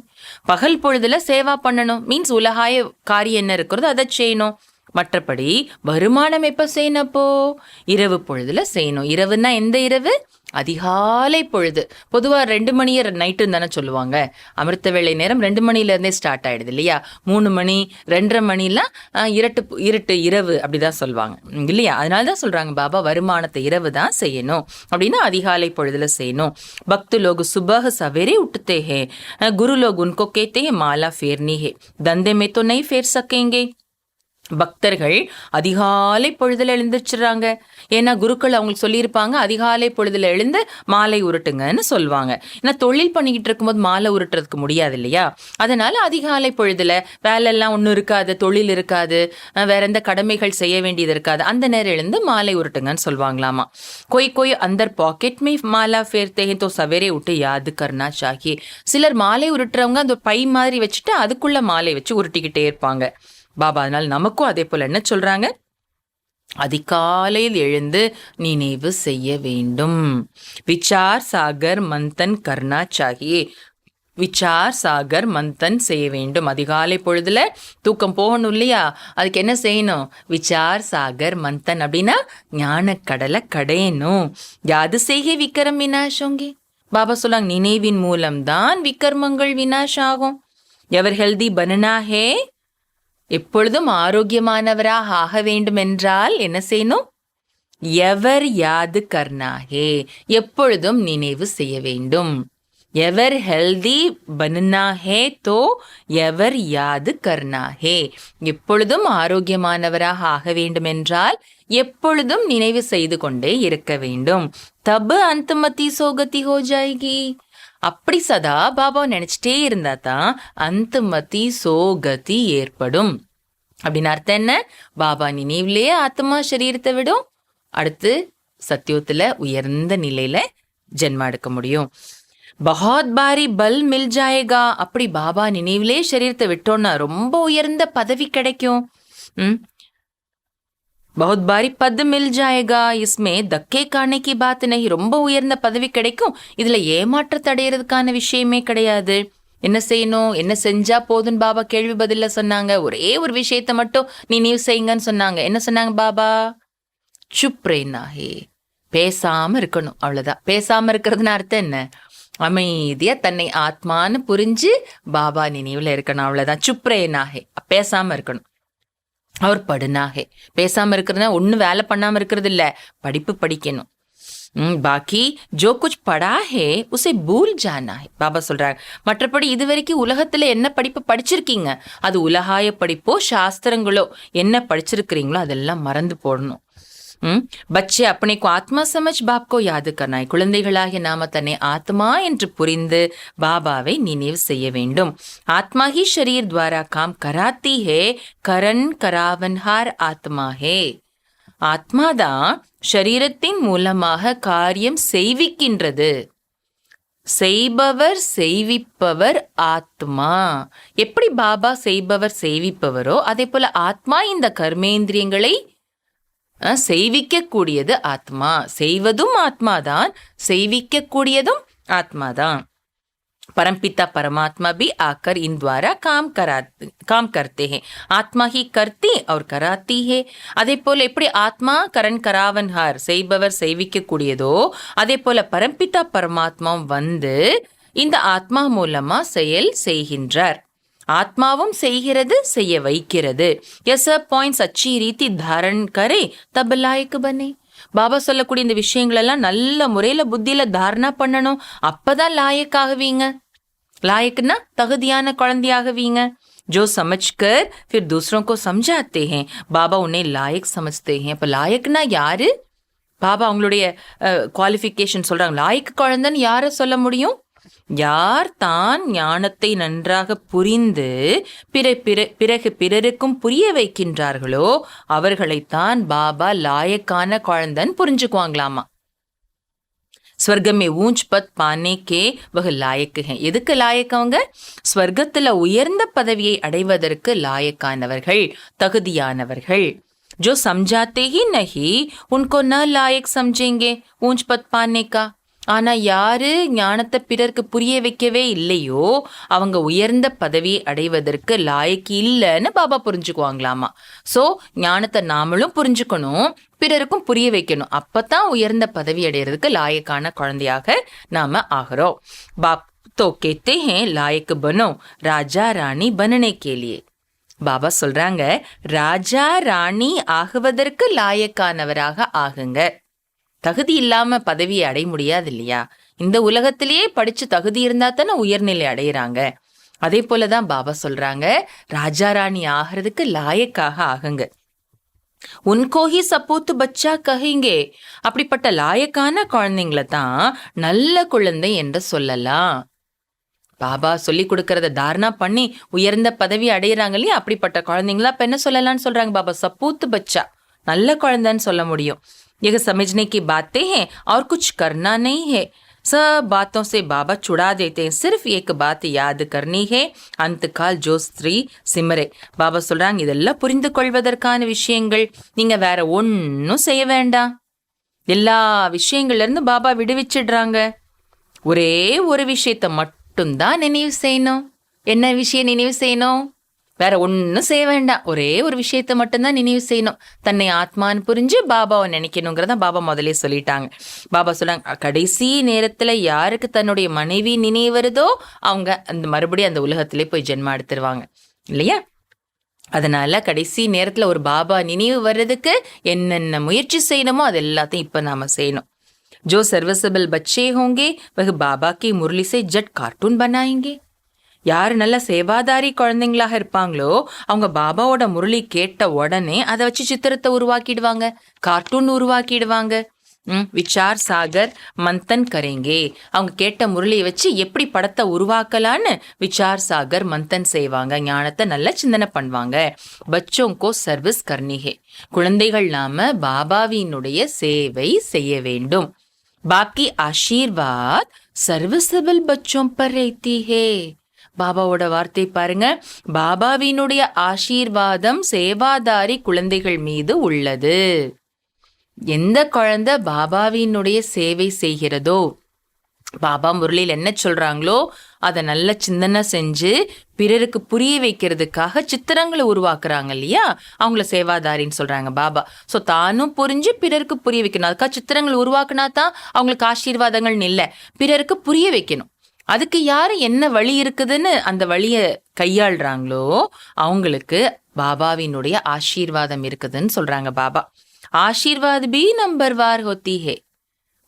Speaker 1: பகல் பொழுதுல சேவா பண்ணணும், மீன்ஸ் உலகாய காரியம் என்ன இருக்கிறதோ அதை செய்யணும். மற்றபடி வருமானம் எப்ப செய்யணும்? அப்போ இரவு பொழுதுல செய்யணும். இரவுன்னா எந்த இரவு? அதிகாலை பொழுது. பொதுவாக 2 மணி நைட்டுன்னு தானே சொல்லுவாங்க. அமிர்த வேளை நேரம் 2 மணிலேருந்தே ஸ்டார்ட் ஆயிடுது இல்லையா? 3 மணி 2:30 மணிலாம் இருட்டு இரவு அப்படிதான் சொல்லுவாங்க இல்லையா? அதனால தான் சொல்றாங்க பாபா வருமானத்தை இரவு தான் செய்யணும் அப்படின்னா அதிகாலை பொழுதுல செய்யணும். பக்து லோக் சுபஹ சவேரே உठते हैं, गुरु लोग उनको कहते हैं माला फेरनी है, धंधे में तो नहीं फेर सकेंगे. பக்தர்கள் அதிகாலை பொழுதுல எழுந்திரிச்சிடுறாங்க. ஏன்னா குருக்கள் அவங்களுக்கு சொல்லியிருப்பாங்க, அதிகாலை பொழுதுல எழுந்து மாலை உருட்டுங்கன்னு சொல்லுவாங்க. ஏன்னா தொழில் பண்ணிக்கிட்டு இருக்கும்போது மாலை உருட்டுறதுக்கு முடியாது இல்லையா? அதனால அதிகாலை பொழுதுல வேலையெல்லாம் ஒன்றும் இருக்காது, தொழில் இருக்காது, வேற எந்த கடமைகள் செய்ய வேண்டியது இருக்காது, அந்த நேரம் எழுந்து மாலை உருட்டுங்கன்னு சொல்லுவாங்களாமா. கொய் கொய் அந்தர் பாக்கெட் மே மாலா ஃபேர்த்தே ஹே தோ சவேரே உட்டு யாது கர்னா சாஹியே. சிலர் மாலை உருட்டுறவங்க அந்த பை மாதிரி வச்சுட்டு அதுக்குள்ள மாலை வச்சு உருட்டிக்கிட்டே இருப்பாங்க பாபா. அதனால நமக்கும் அதே போல என்ன சொல்றாங்க, அதிகாலையில் எழுந்து நினைவு செய்ய வேண்டும். விசார் சாகர் மந்தன் கர்னா சாஹியே. விசார் சாகர் மந்தன் செய்ய வேண்டும். அதிகாலை பொழுதுல தூக்கம் போகணும் இல்லையா? அதுக்கு என்ன செய்யணும்? விசார் சாகர் மந்தன் அப்படின்னா ஞானக்கடலை கடையணும். யாது செய்கை விக்ரம் வினாஷோங்கே. பாபா சொல்லாங்க, நினைவின் மூலம்தான் விக்ரமங்கள் வினாஷ் ஆகும். எவர் ஹெல்தி பனனா ஹே, எப்பொழுதும் ஆரோக்கியமானவராக ஆக வேண்டும் என்றால் என்ன செய்யணும்? எவர் யாது கர்னாஹே, எப்பொழுதும் நினைவு செய்ய வேண்டும். எவர் ஹெல்தி பனனா ஹே தோ எவர் யாது கர்னாஹே, எப்பொழுதும் ஆரோக்கியமானவராக ஆக வேண்டும் என்றால் எப்பொழுதும் நினைவு செய்து கொண்டே இருக்க வேண்டும். தப் அந்தமதி சோகதி ஹோ ஜாயகி. அப்படி சதா பாபா நினைச்சிட்டே இருந்தா தான் அந்தமதி சோகதி ஏற்படும். அப்படின்னு அர்த்தம் என்ன? பாபா நினைவுலயே ஆத்மா சரீரத்தை விடும், அடுத்து சத்தியத்துல உயர்ந்த நிலையில ஜென்மா எடுக்க முடியும். பஹாத் பாரி பல் மில் ஜாயேகா. அப்படி பாபா நினைவுலே சரீரத்தை விட்டோம்னா ரொம்ப உயர்ந்த பதவி கிடைக்கும். बहुत बारी पद मिल जाएगा, इसमें धक्के खाने की बात नहीं. ரொம்ப உயர்ந்த பதவி கிடைக்கும், இதுல ஏமாற்றத்தை அடையிறதுக்கான விஷயமே கிடையாது. என்ன செய்யணும், என்ன செஞ்சா போதுன்னு பாபா கேள்வி பதில சொன்னாங்க. ஒரே ஒரு விஷயத்த மட்டும் நினைவு செய்யுங்கன்னு சொன்னாங்க. என்ன சொன்னாங்க பாபா? சுப் ரஹனா ஹே, பேசாம இருக்கணும், அவ்வளவுதான். பேசாம இருக்கிறதுன்னு அர்த்தம் என்ன? அமைதியா தன்னை ஆத்மான்னு புரிஞ்சு பாபா நினைவுல இருக்கணும், அவ்வளவுதான். சுப் ரஹனா ஹே, பேசாம இருக்கணும். அவர் படுனாகே, பேசாம இருக்கிறதுனா ஒன்னும் வேலை பண்ணாம இருக்கிறது இல்ல, படிப்பு படிக்கணும். பாக்கி ஜோ குச் படா ஹே உசே பூல் ஜானா ஹே. பாபா சொல்றாங்க, மற்றபடி இதுவரைக்கும் உலகத்துல என்ன படிப்பு படிச்சிருக்கீங்க, அது உலகாய படிப்போ சாஸ்திரங்களோ என்ன படிச்சிருக்கிறீங்களோ அதெல்லாம் மறந்து போடணும். பச்சே अपने को ஆத்மா சமஜ் பாப் கோ யாது கர்னா. குழந்தைகளாகிய நாம தன்னை ஆத்மா என்று புரிந்து பாபாவை நினைவு செய்ய வேண்டும். ஆத்மா ஹி ஷரீர் துவாரா காம் கராத்தி ஹே, கரண் கராவன்ஹார் ஆத்மா ஹே. ஆத்மாதான் ஷரீரத்தின் மூலமாக காரியம் செய்விக்கின்றது. செய்பவர் செய்விப்பவர் ஆத்மா. எப்படி பாபா செய்பவர் செய்விப்பவரோ அதே போல ஆத்மா இந்த கர்மேந்திரியங்களை செய்விக்க கூடியது ஆத்மா. செய்வதும் ஆத்மாதான், செய்விக்க கூடியதும் ஆத்மாதான். परमपिता परमात्मा भी आकर इन द्वारा काम करते हैं. आत्मा ही करती और कराती है. அதே போல எப்படி ஆத்மா கரண் கராவன்ஹார் செய்பவர் செய்விக்க கூடியதோ அதே போல பரம்பிதா பரமாத்மா வந்து இந்த ஆத்மா மூலமா செயல் செய்கின்றார். ஆத்மாவும் செய்கிறது, செய்ய வைக்கிறது. यह सब पॉइंट्स अच्छी रीति धारण करे तब लायक बने. பாபா சொல்லக்கூடிய இந்த விஷயங்கள் எல்லாம் நல்ல முறையில புத்தியில தாரணா பண்ணணும், அப்பதான் லாயக்காகுவீங்க. லாயக்குன்னா தகுதியான குழந்தையாகுவீங்க. जो समझकर फिर दूसरों को समझाते हैं, பாபா உன்னை லாயக் समझते हैं. அப்ப லாயக்னா யாரு? பாபா அவங்களுடைய குவாலிஃபிகேஷன் சொல்றாங்க. லாயக்கு குழந்தைன்னு யார சொல்ல முடியும்? யார் தான் ஞானத்தை நன்றாக புரிந்து பிறகு பிறருக்கும் புரிய வைக்கின்றார்களோ அவர்களைத்தான் பாபா லாயக்கான குழந்தைன்னு புரிஞ்சுக்குவாங்களாமா. ஸ்வர்கமே ஊஞ்ச் பத் பானே கே வக லாயக்கு ஹே. எதுக்கு லாயக்? அவங்க ஸ்வர்க்கத்துல உயர்ந்த பதவியை அடைவதற்கு லாயக்கானவர்கள், தகுதியானவர்கள். जो समझाते ही नहीं उनको न लायक समझेंगे ऊंच पद पाने का. ஆனா யாரு ஞானத்தை பிறருக்கு புரிய வைக்கவே இல்லையோ அவங்க உயர்ந்த பதவியை அடைவதற்கு லாயக்கு இல்லைன்னு பாபா புரிஞ்சுக்குவாங்களாமா. சோ ஞானத்தை நாமளும் புரிஞ்சுக்கணும், பிறருக்கும் புரிய வைக்கணும். அப்பதான் உயர்ந்த பதவி அடைகிறதுக்கு லாயக்கான குழந்தையாக நாம ஆகிறோம். பாப் தோ கேத்தே ஹே லாயக் பனோ ராஜா ராணி பனனே கேலியே. பாபா சொல்றாங்க, ராஜா ராணி ஆகுவதற்கு லாயக்கானவராக ஆகுங்க. தகுதி இல்லாம பதவியை அடைய முடியாது இல்லையா? இந்த உலகத்திலேயே படிச்சு தகுதி இருந்தா தானே உயர்நிலை அடையிறாங்க. அதே போலதான் பாபா சொல்றாங்க, ராஜா ராணி ஆகிறதுக்கு லாயக்காக ஆகுங்க. உன்கோஹி சப்போத்து பச்சா கஹிங்கே. அப்படிப்பட்ட லாயக்கான குழந்தைங்கள தான் நல்ல குழந்தை என்று சொல்லலாம். பாபா சொல்லி கொடுக்கறத தாரணா பண்ணி உயர்ந்த பதவி அடையிறாங்க இல்லையா, அப்படிப்பட்ட குழந்தைங்களா இப்ப என்ன சொல்லலாம்னு சொல்றாங்க பாபா, சப்பூத்து பச்சா, நல்ல குழந்தைன்னு சொல்ல முடியும். ये समझने की बातें हैं और कुछ करना नहीं है. सब बातों से बाबा छुड़ा देते हैं. सिर्फ एक बात याद करनी है, अंतकाल जो स्त्री सिमरे. பாபா சொல்றாங்க, இதெல்லாம் புரிந்து கொள்வதற்கான விஷயங்கள், நீங்க வேற ஒன்னும் செய்ய வேண்டாம். எல்லா விஷயங்கள்ல இருந்து பாபா விடுவிச்சிடுறாங்க. ஒரே ஒரு விஷயத்த மட்டும்தான் நினைவு செய்யணும். என்ன விஷயம் நினைவு செய்யணும்? வேற ஒன்னும் செய்ய வேண்டாம். ஒரே ஒரு விஷயத்த மட்டும்தான் நினைவு செய்யணும். தன்னை ஆத்மான்னு புரிஞ்சு பாபாவை நினைக்கணுங்கிறத பாபா முதலே சொல்லிட்டாங்க. பாபா சொல்றாங்க, கடைசி நேரத்துல யாருக்கு தன்னுடைய மனைவி நினைவு வருதோ அவங்க அந்த மறுபடியும் அந்த உலகத்திலே போய் ஜென்மா எடுத்துருவாங்க இல்லையா. அதனால கடைசி நேரத்துல ஒரு பாபா நினைவு வர்றதுக்கு என்னென்ன முயற்சி செய்யணுமோ அது எல்லாத்தையும் இப்ப நாம செய்யணும். जो सर्विसेबल बच्चे होंगे वह बाबा की मुरली से जट कार्टून बनाएंगे. யாரு நல்ல சேவாதாரி குழந்தைங்களாக இருப்பாங்களோ அவங்க பாபாவோட முரளி கேட்ட உடனே அதை வச்சு சித்திரத்தை உருவாக்கிடுவாங்க, கார்ட்டூன் உருவாக்கிடுவாங்க. விசார் சாகர் மந்தன் கரேங்கே. அவங்க கேட்ட முரளியை வச்சு எப்படி படத்தை உருவாக்கலான்னு விசார் சாகர் மந்தன் செய்வாங்க, ஞானத்தை நல்ல சிந்தனை பண்ணுவாங்க. பச்சோங்கோ சர்வீஸ் கர்னிகே. குழந்தைகள் நாம பாபாவினுடைய சேவை செய்ய வேண்டும். பாக்கி ஆசீர்வாத் சர்வீசபிள் பச்சோம் பர் रहती है. பாபாவோட வார்த்தை பாருங்க, பாபாவினுடைய ஆசீர்வாதம் சேவாதாரி குழந்தைகள் மீது உள்ளது. எந்த குழந்தை பாபாவினுடைய சேவை செய்கிறதோ, பாபா முரளியில் என்ன சொல்றாங்களோ அதை நல்ல சிந்தனை செஞ்சு பிறருக்கு புரிய வைக்கிறதுக்காக சித்திரங்களை உருவாக்குறாங்க இல்லையா, அவங்கள சேவாதாரின்னு சொல்றாங்க பாபா. ஸோ தானும் புரிஞ்சு பிறருக்கு புரிய வைக்கணும். அதுக்காக சித்திரங்கள் உருவாக்குனா தான் அவங்களுக்கு ஆசீர்வாதங்கள் இல்லை, பிறருக்கு புரிய வைக்கணும். அதுக்கு யாரு என்ன வழி இருக்குதுன்னு அந்த வழியை கையாளுறாங்களோ அவங்களுக்கு பாபாவினுடைய ஆசீர்வாதம் இருக்குதுன்னு சொல்றாங்க பாபா. ஆசீர்வாத் பி நம்பர் வார் ஹோத்தி ஹே.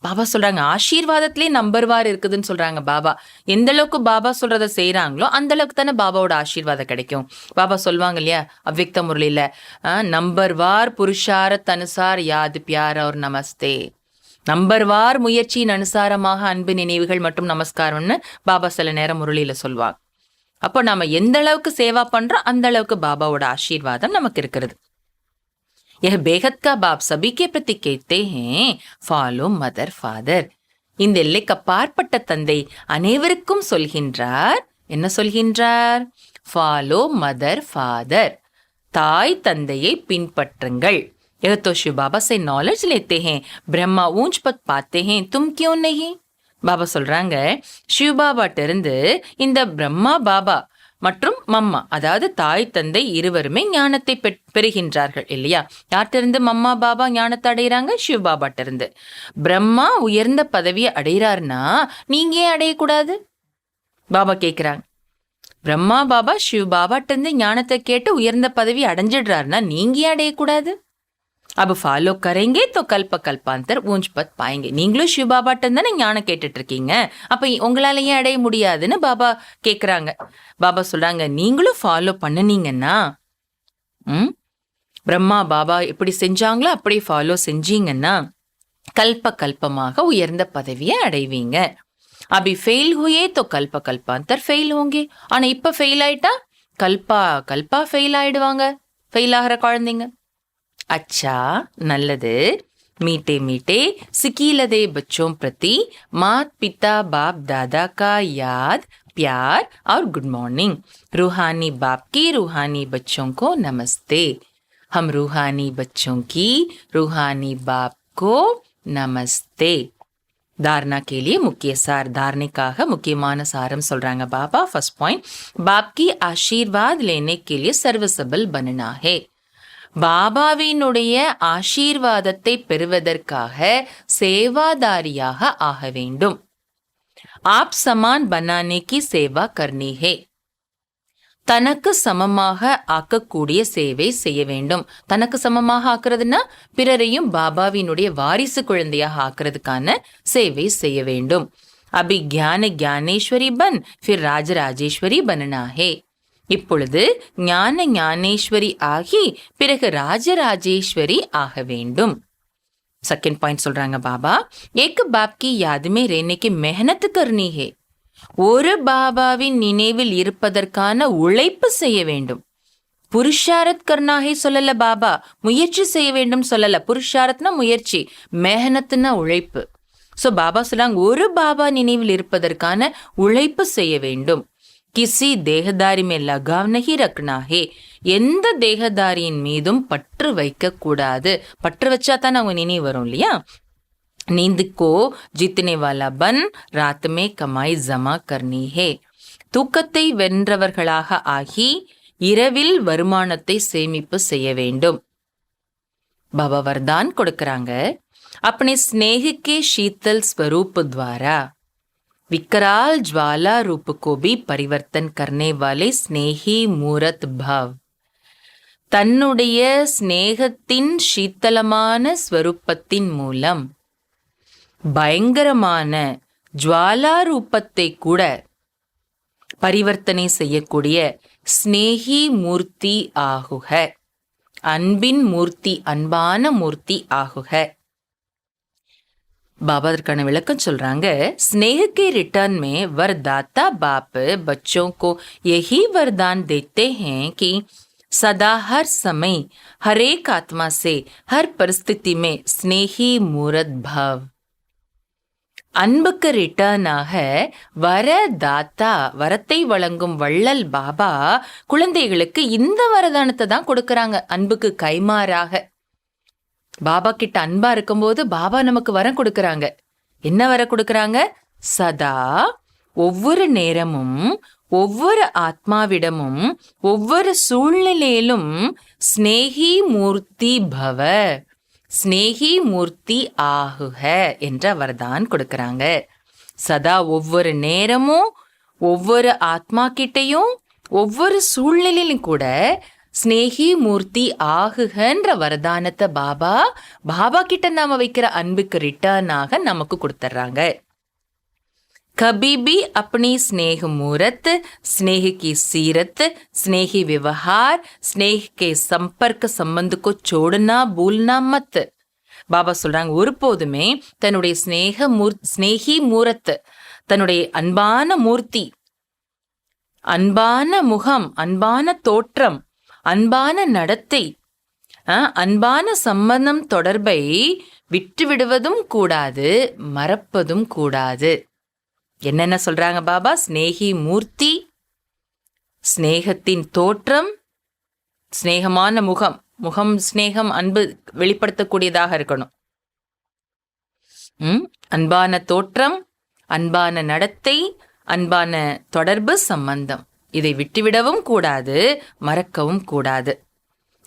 Speaker 1: பாபா சொல்றாங்க ஆசீர்வாதத்திலே நம்பர் வார் இருக்குதுன்னு சொல்றாங்க பாபா. எந்த அளவுக்கு பாபா சொல்றத செய்யறாங்களோ அந்த அளவுக்கு தானே பாபாவோட ஆசீர்வாதம் கிடைக்கும். பாபா சொல்லுவாங்க இல்லையா அவ்வியக்த முரளியில, நம்பர் வார் புருஷாரத் அனுசார் யாத் பியார் और நமஸ்தே. நம்பர் வார் முயற்சியின் அனுசாரமாக அன்பு நினைவுகள் மற்றும் நமஸ்காரம்னு பாபா சில நேரம் முரளியில சொல்வாங்க. அப்போ நாம எந்த அளவுக்கு சேவா பண்றோம் அந்த அளவுக்கு பாபாவோட ஆசீர்வாதம் நமக்கு இருக்கிறது. यह बेहद का बाप सभी के प्रति कहते हैं, ஃபாலோ மதர் ஃபாதர். இந்த எல்லைக்கு அப்பாற்பட்ட தந்தை அனைவருக்கும் சொல்கின்றார். என்ன சொல்கின்றார்? Follow mother father. தாய் தந்தையை பின்பற்றுங்கள். यह तो शिव बाबा से नॉलेज लेते हैं, ब्रह्मा ऊंच पद पाते हैं, तुम क्यों नहीं? பாபா சொல்றாங்க, சிவ பாபாட்ட இருந்து இந்த பிரம்மா பாபா மற்றும் மம்மா, அதாவது தாய் தந்தை இருவருமே ஞானத்தை பெறுகின்றார்கள் இல்லையா. யார்கிட்ட இருந்து மம்மா பாபா ஞானத்தை அடைகிறாங்க? சிவ பாபாட்ட இருந்து. பிரம்மா உயர்ந்த பதவியை அடைகிறாருன்னா நீங்க ஏன் அடையக்கூடாது? பாபா கேட்கிறாங்க. பிரம்மா பாபா சிவ பாபாட்ட இருந்து ஞானத்தை கேட்டு உயர்ந்த பதவி அடைஞ்சிடுறாருன்னா நீங்க ஏன் அடையக்கூடாது? अब ஃபாலோ கரேங்கே तो கல்ப கல்பாந்தர் ஊஞ்ச் பத் பாயங்க. நீங்களும் சிவ பாபாட்ட தானே ஞானம் கேட்டுட்டு இருக்கீங்க, அப்ப உங்களால ஏன் அடைய முடியாதுன்னு பாபா கேக்குறாங்க. பாபா சொல்றாங்க, நீங்களும் ஃபாலோ பண்ணுனீங்கன்னா, பிரம்மா பாபா எப்படி செஞ்சாங்களோ அப்படியே ஃபாலோ செஞ்சீங்கன்னா கல்ப கல்பமாக உயர்ந்த பதவியை அடைவீங்க. அபி ஃபெயில் ஹுயே तो கல்ப கல்பாந்தர் ஃபெயில் ஹோங்கே. ஆனா இப்ப ஃபெயில் ஆயிட்டா கல்பா கல்பா ஃபெயில் ஆயிடுவாங்க, ஃபெயில் ஆகிற குழந்தைங்க. अच्छा நல்லது. मीठे मीठे सिकीलदे बच्चों प्रति मात पिता बाप दादा का याद प्यार और गुड मॉर्निंग. रूहानी बाप की रूहानी बच्चों को नमस्ते. हम रूहानी बच्चों की रूहानी बाप को नमस्ते. धारणा के लिए मुख्य सार, धारणेக்காக முக்கியமான சாரம் சொல்றாங்க பாபா. फर्स्ट पॉइंट, बाप की आशीर्वाद लेने के लिए सर्विसेबल बनना है. பாபாவினுடைய ஆசீர்வாதத்தை பெறுவதற்காக சேவாதாரியாக ஆக வேண்டும். ஆப் சமான் பனானே கி சேவா கர்னி ஹே. தனக்கு சமமாக ஆக்கக்கூடிய சேவை செய்ய வேண்டும். தனக்கு சமமாக ஆக்குறதுன்னா பிறரையும் பாபாவினுடைய வாரிசு குழந்தையாக ஆக்குறதுக்கான சேவை செய்ய வேண்டும். अभी ज्ञान ज्ञानेश्वरी बन फिर ராஜராஜேஸ்வரி बनना है. இப்பொழுது ஞான ஞானேஸ்வரி ஆகி பிறகு ராஜராஜேஸ்வரி ஆக வேண்டும். सेकंड पॉइंट சொல்றாங்க பாபா, एक बाप की याद में रहने की मेहनत करनी है. ஒரு பாபாவின் நினைவில் இருப்பதற்கான உழைப்பு செய்ய வேண்டும். புருஷாரத் கர்னாஹே சொல்லல பாபா, முயற்சி செய்ய வேண்டும் சொல்லல. புருஷாரத்னா முயற்சி, மெஹனத்னா உழைப்பு. சோ பாபா சொல்றாங்க ஒரு பாபா நினைவில் இருப்பதற்கான உழைப்பு செய்ய வேண்டும். கிசி தேகதாரி மே லகாவ் நஹி ரக்னா ஹே, எந்த தேகதாரியின் மீதும் பற்று வைக்க கூடாது. பற்று வச்சா தான் அவங்க நினைவு வரும் இல்லையா. नींद को जीतने वाला बन रात में कमाई जमा करनी है. தூக்கத்தை வென்றவர்களாக ஆகி இரவில் வருமானத்தை சேமிப்பு செய்ய வேண்டும். பாபா वरदान கொடுக்கறாங்க, अपने स्नेह के शीतल स्वरूप द्वारा विकराल ज्वाला रूप को भी परिवर्तन करने वाले स्नेही मूर्त भाव. தன்னுடைய ஸ்நேகத்தின் சீத்தலமான ஸ்வரூபத்தின் மூலம் பயங்கரமான ஜுவாலா ரூபத்தை கூட பரிவர்த்தனை செய்யக்கூடிய ஸ்நேகி மூர்த்தி ஆகுக. அன்பின் மூர்த்தி, அன்பான மூர்த்தி ஆகுக. बाबा அதற்கான விளக்கம் சொல்றாங்க, स्नेह के रिटर्न में वरदाता बाप बच्चों को यही वरदान देते हैं कि सदा हर समय हर एक आत्मा से हर परिस्थिति में स्नेही मूर्त भाव. அன்புக்கு ரிட்டர்னாக வரதாத்தா, வரத்தை வழங்கும் வள்ளல் பாபா குழந்தைகளுக்கு இந்த வரதானத்தை தான் கொடுக்கறாங்க. அன்புக்கு கைமாறாக பாபா கிட்ட அன்பா இருக்கும்போது பாபா நமக்கு வரம் கொடுக்கறாங்க. என்ன வர கொடுக்கறாங்க? சதா, ஒவ்வொரு நேரமும், ஒவ்வொரு ஆத்மாவிடமும், ஒவ்வொரு சூழ்நிலையிலும் ஸ்நேகி மூர்த்தி பவ, ஸ்நேகி மூர்த்தி ஆகுக என்ற வரதான் கொடுக்கறாங்க. சதா ஒவ்வொரு நேரமும், ஒவ்வொரு ஆத்மா கிட்டையும், ஒவ்வொரு சூழ்நிலையிலும் கூட ஸ்நேகி மூர்த்தி ஆகுகன்ற வரதானத்தை பாபா கிட்ட நாம வைக்கிற அன்புக்கு ரிட்டர்னாக நமக்கு கொடுத்துட்றாங்க. कभी भी अपनी स्नेह मूर्त, स्नेह की सीरत, स्नेही व्यवहार, स्नेह के संपर्क संबंध को छोड़ना भूलना मत. பாபா சொல்றாங்க ஒருபோதுமே தன்னுடைய ஸ்நேகி மூரத், தன்னுடைய அன்பான மூர்த்தி, அன்பான முகம், அன்பான தோற்றம், அன்பான நடத்தை, அன்பான சம்பந்தம் தொடர்பை விட்டுவிடுவதும் கூடாது, மறப்பதும் கூடாது. என்னென்ன சொல்றாங்க பாபா? ஸ்நேகி மூர்த்தி, ஸ்நேகத்தின் தோற்றம், ஸ்நேகமான முகம், முகம் ஸ்நேகம் அன்பு வெளிப்படுத்தக்கூடியதாக இருக்கணும். அன்பான தோற்றம், அன்பான நடத்தை, அன்பான தொடர்பு சம்பந்தம், இதை விட்டுவிடவும் கூடாது, மறக்கவும் கூடாது.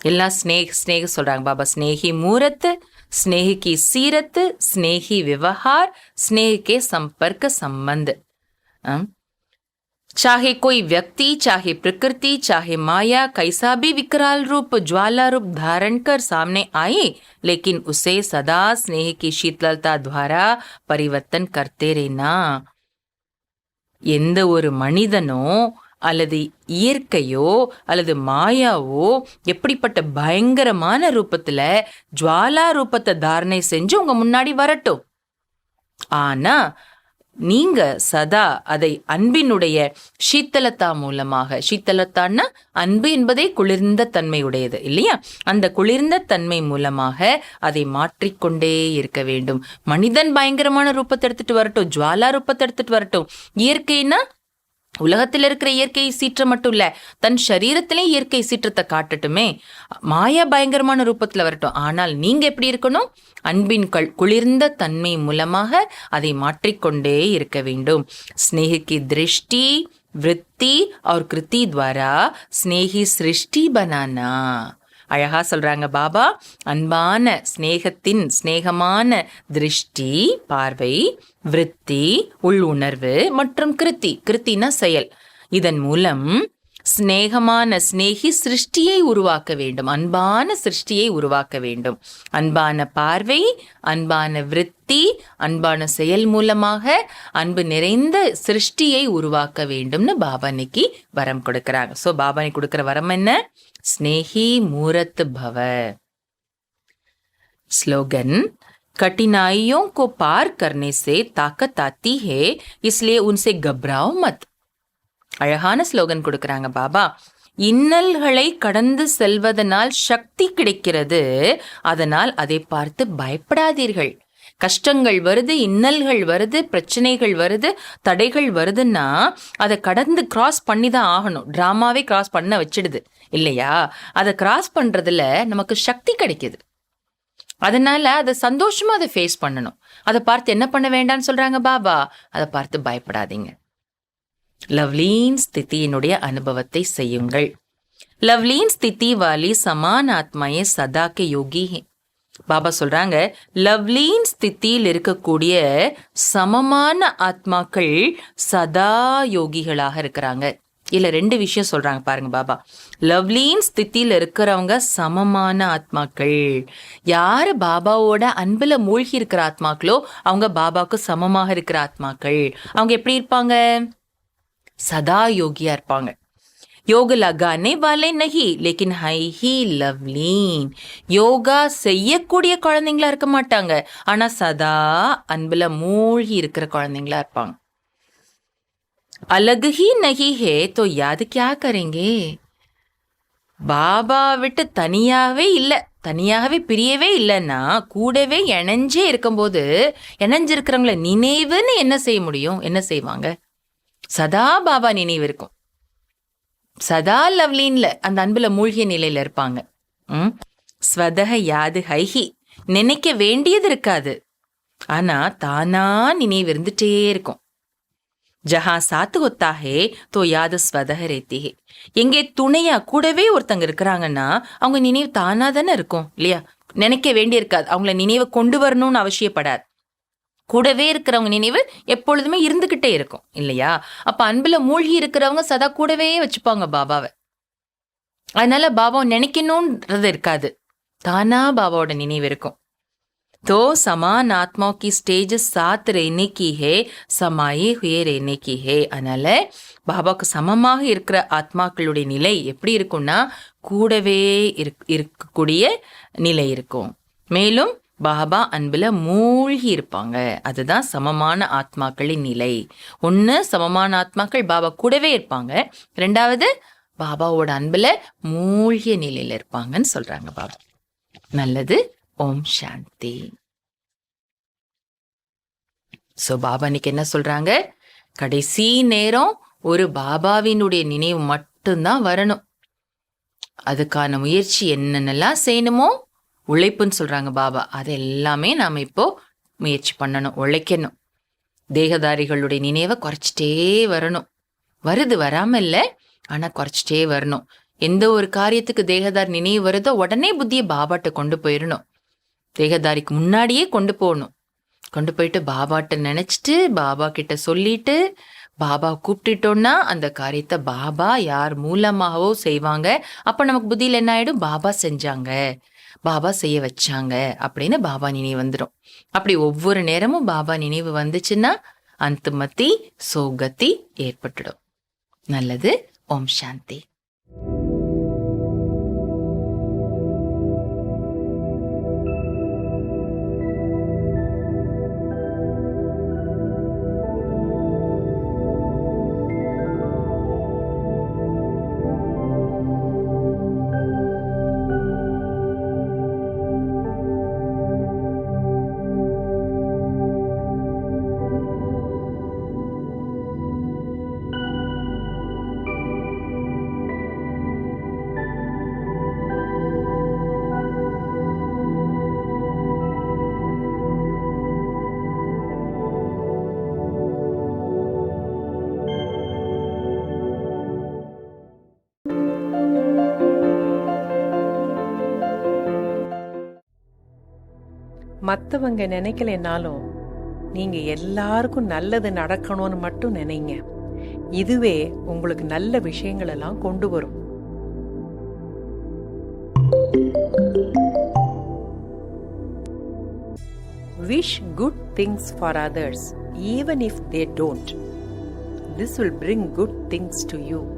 Speaker 1: எல்லாம் ஸ்நேக சொல்றாங்க பாபா. ஸ்நேகி மூரத், स्नेह की सीरत, स्नेही व्यवहार, स्नेह के संपर्क संबंध. चाहे कोई व्यक्ति, चाहे प्रकृति, चाहे माया कैसा भी विकराल रूप, ज्वाला रूप धारण कर सामने आए, लेकिन उसे सदा स्नेह की शीतलता द्वारा परिवर्तन करते रहना. எந்த ஒரு மனிதனோ அல்லது இயற்கையோ அல்லது மாயாவோ எப்படிப்பட்ட பயங்கரமான ரூபத்துல ஜுவாலா ரூபத்தை தாரணை செஞ்சு உங்க முன்னாடி வரட்டும். ஆனா நீங்க சதா அதை அன்பினுடைய சீத்தலத்தா மூலமாக, சீத்தலத்தான்னா அன்பு என்பதே குளிர்ந்த தன்மை உடையது இல்லையா, அந்த குளிர்ந்த தன்மை மூலமாக அதை மாற்றிக்கொண்டே இருக்க வேண்டும். மனிதன் பயங்கரமான ரூபத்தை எடுத்துட்டு வரட்டும், ஜுவாலா ரூபத்தை எடுத்துட்டு வரட்டும். இயற்கைன்னா உலகத்தில் இருக்கிற இயற்கை சீற்றம் மட்டும் இல்ல, தன் சரீரத்திலே இயற்கை சீற்றத்தை காட்டட்டுமே. மாயா பயங்கரமான ரூபத்துல வரட்டும், ஆனால் நீங்க எப்படி இருக்கணும்? அன்பின் குளிர்ந்த தன்மை மூலமாக அதை மாற்றிக்கொண்டே இருக்க வேண்டும். ஸ்நேகி திருஷ்டி, விருத்தி और कृति द्वारा स्नेही सृष्टि बनाना. அழகா சொல்றாங்க பாபா, அன்பான ஸ்நேகத்தின் ஸ்நேகமான திருஷ்டி பார்வை, விருத்தி உள் உணர்வு மற்றும் கிருத்தினா செயல், இதன் மூலம் ஸ்நேகமான ஸ்நேகி சிருஷ்டியை உருவாக்க வேண்டும், அன்பான சிருஷ்டியை உருவாக்க வேண்டும். அன்பான பார்வை, அன்பான விருத்தி, அன்பான செயல் மூலமாக அன்பு நிறைந்த சிருஷ்டியை உருவாக்க வேண்டும்னு பாபா இன்னைக்கு வரம் கொடுக்கறாங்க. ஸோ பாபா இன்னைக்கு கொடுக்குற வரம் என்ன? ஸ்நேகி மூரத் பவ. स्लोगन, कठिनाइयों को पार करने से ताकत आती है, इसलिए उनसे घबराओ मत. அழகான ஸ்லோகன் கொடுக்கறாங்க பாபா. இன்னல்களை கடந்து செல்வதனால் சக்தி கிடைக்கிறது, அதனால் அதை பார்த்து பயப்படாதீர்கள். கஷ்டங்கள் வருது, இன்னல்கள் வருது, பிரச்சனைகள் வருது, தடைகள் வருதுன்னா அதை கடந்து கிராஸ் பண்ணி தான் ஆகணும். டிராமாவே கிராஸ் பண்ண வச்சிடுது இல்லையா? அதை கிராஸ் பண்றதுல நமக்கு சக்தி கிடைக்குது. அதனால அதை சந்தோஷமா அதை ஃபேஸ் பண்ணணும். அதை பார்த்து என்ன பண்ண வேண்டாம்னு சொல்றாங்க பாபா? அதை பார்த்து பயப்படாதீங்க. லவ்லீன் ஸ்திதியினுடைய அனுபவத்தை செய்யுங்கள். லவ்லீன் ஸ்திதி வாலி சமான் ஆத்மாயே சதா கே யோகி ஹே. பாபா சொல்றாங்க, லவ்லீன் ஸ்திதியில் இருக்கக்கூடிய சமமான ஆத்மாக்கள் சதா யோகிகளாக இருக்கிறாங்க. இல்ல 2 விஷயம் சொல்றாங்க பாருங்க பாபா. லவ்லீன் ஸ்திதியில இருக்கிறவங்க சமமான ஆத்மாக்கள். யாரு பாபாவோட அன்புல மூழ்கி இருக்கிற ஆத்மாக்களோ அவங்க பாபாவுக்கு சமமாக இருக்கிற ஆத்மாக்கள். அவங்க எப்படி இருப்பாங்க? சதா யோகியா இருப்பாங்க. யோக லகானே வாலே நஹி லேக்கின் ஹை ஹி லவ்லீன். யோகா செய்யக்கூடிய குழந்தைங்களா இருக்க மாட்டாங்க, ஆனா சதா அன்புல மூழ்கி இருக்கிற குழந்தைங்களா இருப்பாங்க. अलग ही नहीं है तो याद क्या करेंगे. பாபா விட்டு தனியாகவே பிரியவே இல்லைன்னா கூடவே இணைஞ்சே இருக்கும்போது இணைஞ்சிருக்கிறவங்கள நினைவுன்னு என்ன செய்ய முடியும்? என்ன செய்வாங்க? சதா பாபா நினைவு இருக்கும். சதா லவ்லீன்ல அந்த அன்புல மூழ்கிய நிலையில இருப்பாங்க. ஸ்வதக யாது ஹைஹி, நினைக்க வேண்டியது இருக்காது, ஆனா தானா நினைவு இருந்துட்டே இருக்கும். ஜஹா சாத்து होता है तो याद स्वतः रहती है. எங்கே துணையா கூடவே ஒருத்தங்க இருக்கிறாங்கன்னா அவங்க நினைவு தானா தானே இருக்கும் இல்லையா? நினைக்க வேண்டி இருக்காது, அவங்கள நினைவை கொண்டு வரணும்னு அவசியப்படாது. கூடவே இருக்கிறவங்க நினைவு எப்பொழுதுமே இருந்துகிட்டே இருக்கும் இல்லையா? அப்ப அன்புல மூழ்கி இருக்கிறவங்க சதா கூடவே வச்சுப்பாங்க பாபாவை. அதனால பாபாவை நினைக்கணும்ன்றது இருக்காது, தானா பாபாவோட நினைவு இருக்கும். तो समान आत्माओं की स्टेज साथ रहने की है, समाये हुए रहने की है. அதனால பாபாவுக்கு சமமாக இருக்கிற ஆத்மாக்களுடைய நிலை எப்படி இருக்கும்னா கூடவே இருக்கக்கூடிய நிலை இருக்கும். மேலும் பாபா அன்புல மூழ்கி இருப்பாங்க. அதுதான் சமமான ஆத்மாக்களின் நிலை. ஒன்று, சமமான ஆத்மாக்கள் பாபா கூடவே இருப்பாங்க. 2வது, பாபாவோட அன்புல மூழ்கிய நிலையில இருப்பாங்கன்னு சொல்றாங்க பாபா. நல்லது. ஓம் சாந்தி. சோ பாபா இன்னைக்கு என்ன சொல்றாங்க? கடைசி நேரம் ஒரு பாபாவினுடைய நினைவு மட்டும்தான் வரணும். அதுக்கான முயற்சி என்னென்னலாம் செய்யணுமோ உழைப்புன்னு சொல்றாங்க பாபா. அது எல்லாமே நாம இப்போ முயற்சி பண்ணணும், உழைக்கணும். தேகதாரிகளுடைய நினைவை குறைச்சிட்டே வரணும். வருது, வராம இல்லை, ஆனா குறைச்சிட்டே வரணும். எந்த ஒரு காரியத்துக்கு தேகதாரி நினைவு வருதோ உடனே புத்தியை பாபாட்ட கொண்டு போயிடணும். தேகதாரிக்கு முன்னாடியே கொண்டு போகணும். கொண்டு போயிட்டு பாபாட்ட நினைச்சிட்டு பாபா கிட்ட சொல்லிட்டு பாபா கூப்பிட்டுட்டோம்னா அந்த காரியத்தை பாபா யார் மூலமாகவோ செய்வாங்க. அப்ப நமக்கு புத்தியில் என்ன ஆயிடும்? பாபா செஞ்சாங்க, பாபா செய்ய வச்சாங்க அப்படின்னு பாபா நினைவு வந்துடும். அப்படி ஒவ்வொரு நேரமும் பாபா நினைவு வந்துச்சுன்னா அந்தமதி சோகதி ஏற்பட்டுடும். நல்லது. ஓம் சாந்தி.
Speaker 2: மற்றவங்க நினைக்கலைனாலும் நீங்க எல்லாருக்கும் நல்லது நடக்கணும்னு மட்டும் நினைங்க. இதுவே உங்களுக்கு நல்ல விஷயங்கள் எல்லாம் கொண்டு வரும். Wish good things for others, even if they don't. This will bring good things to you.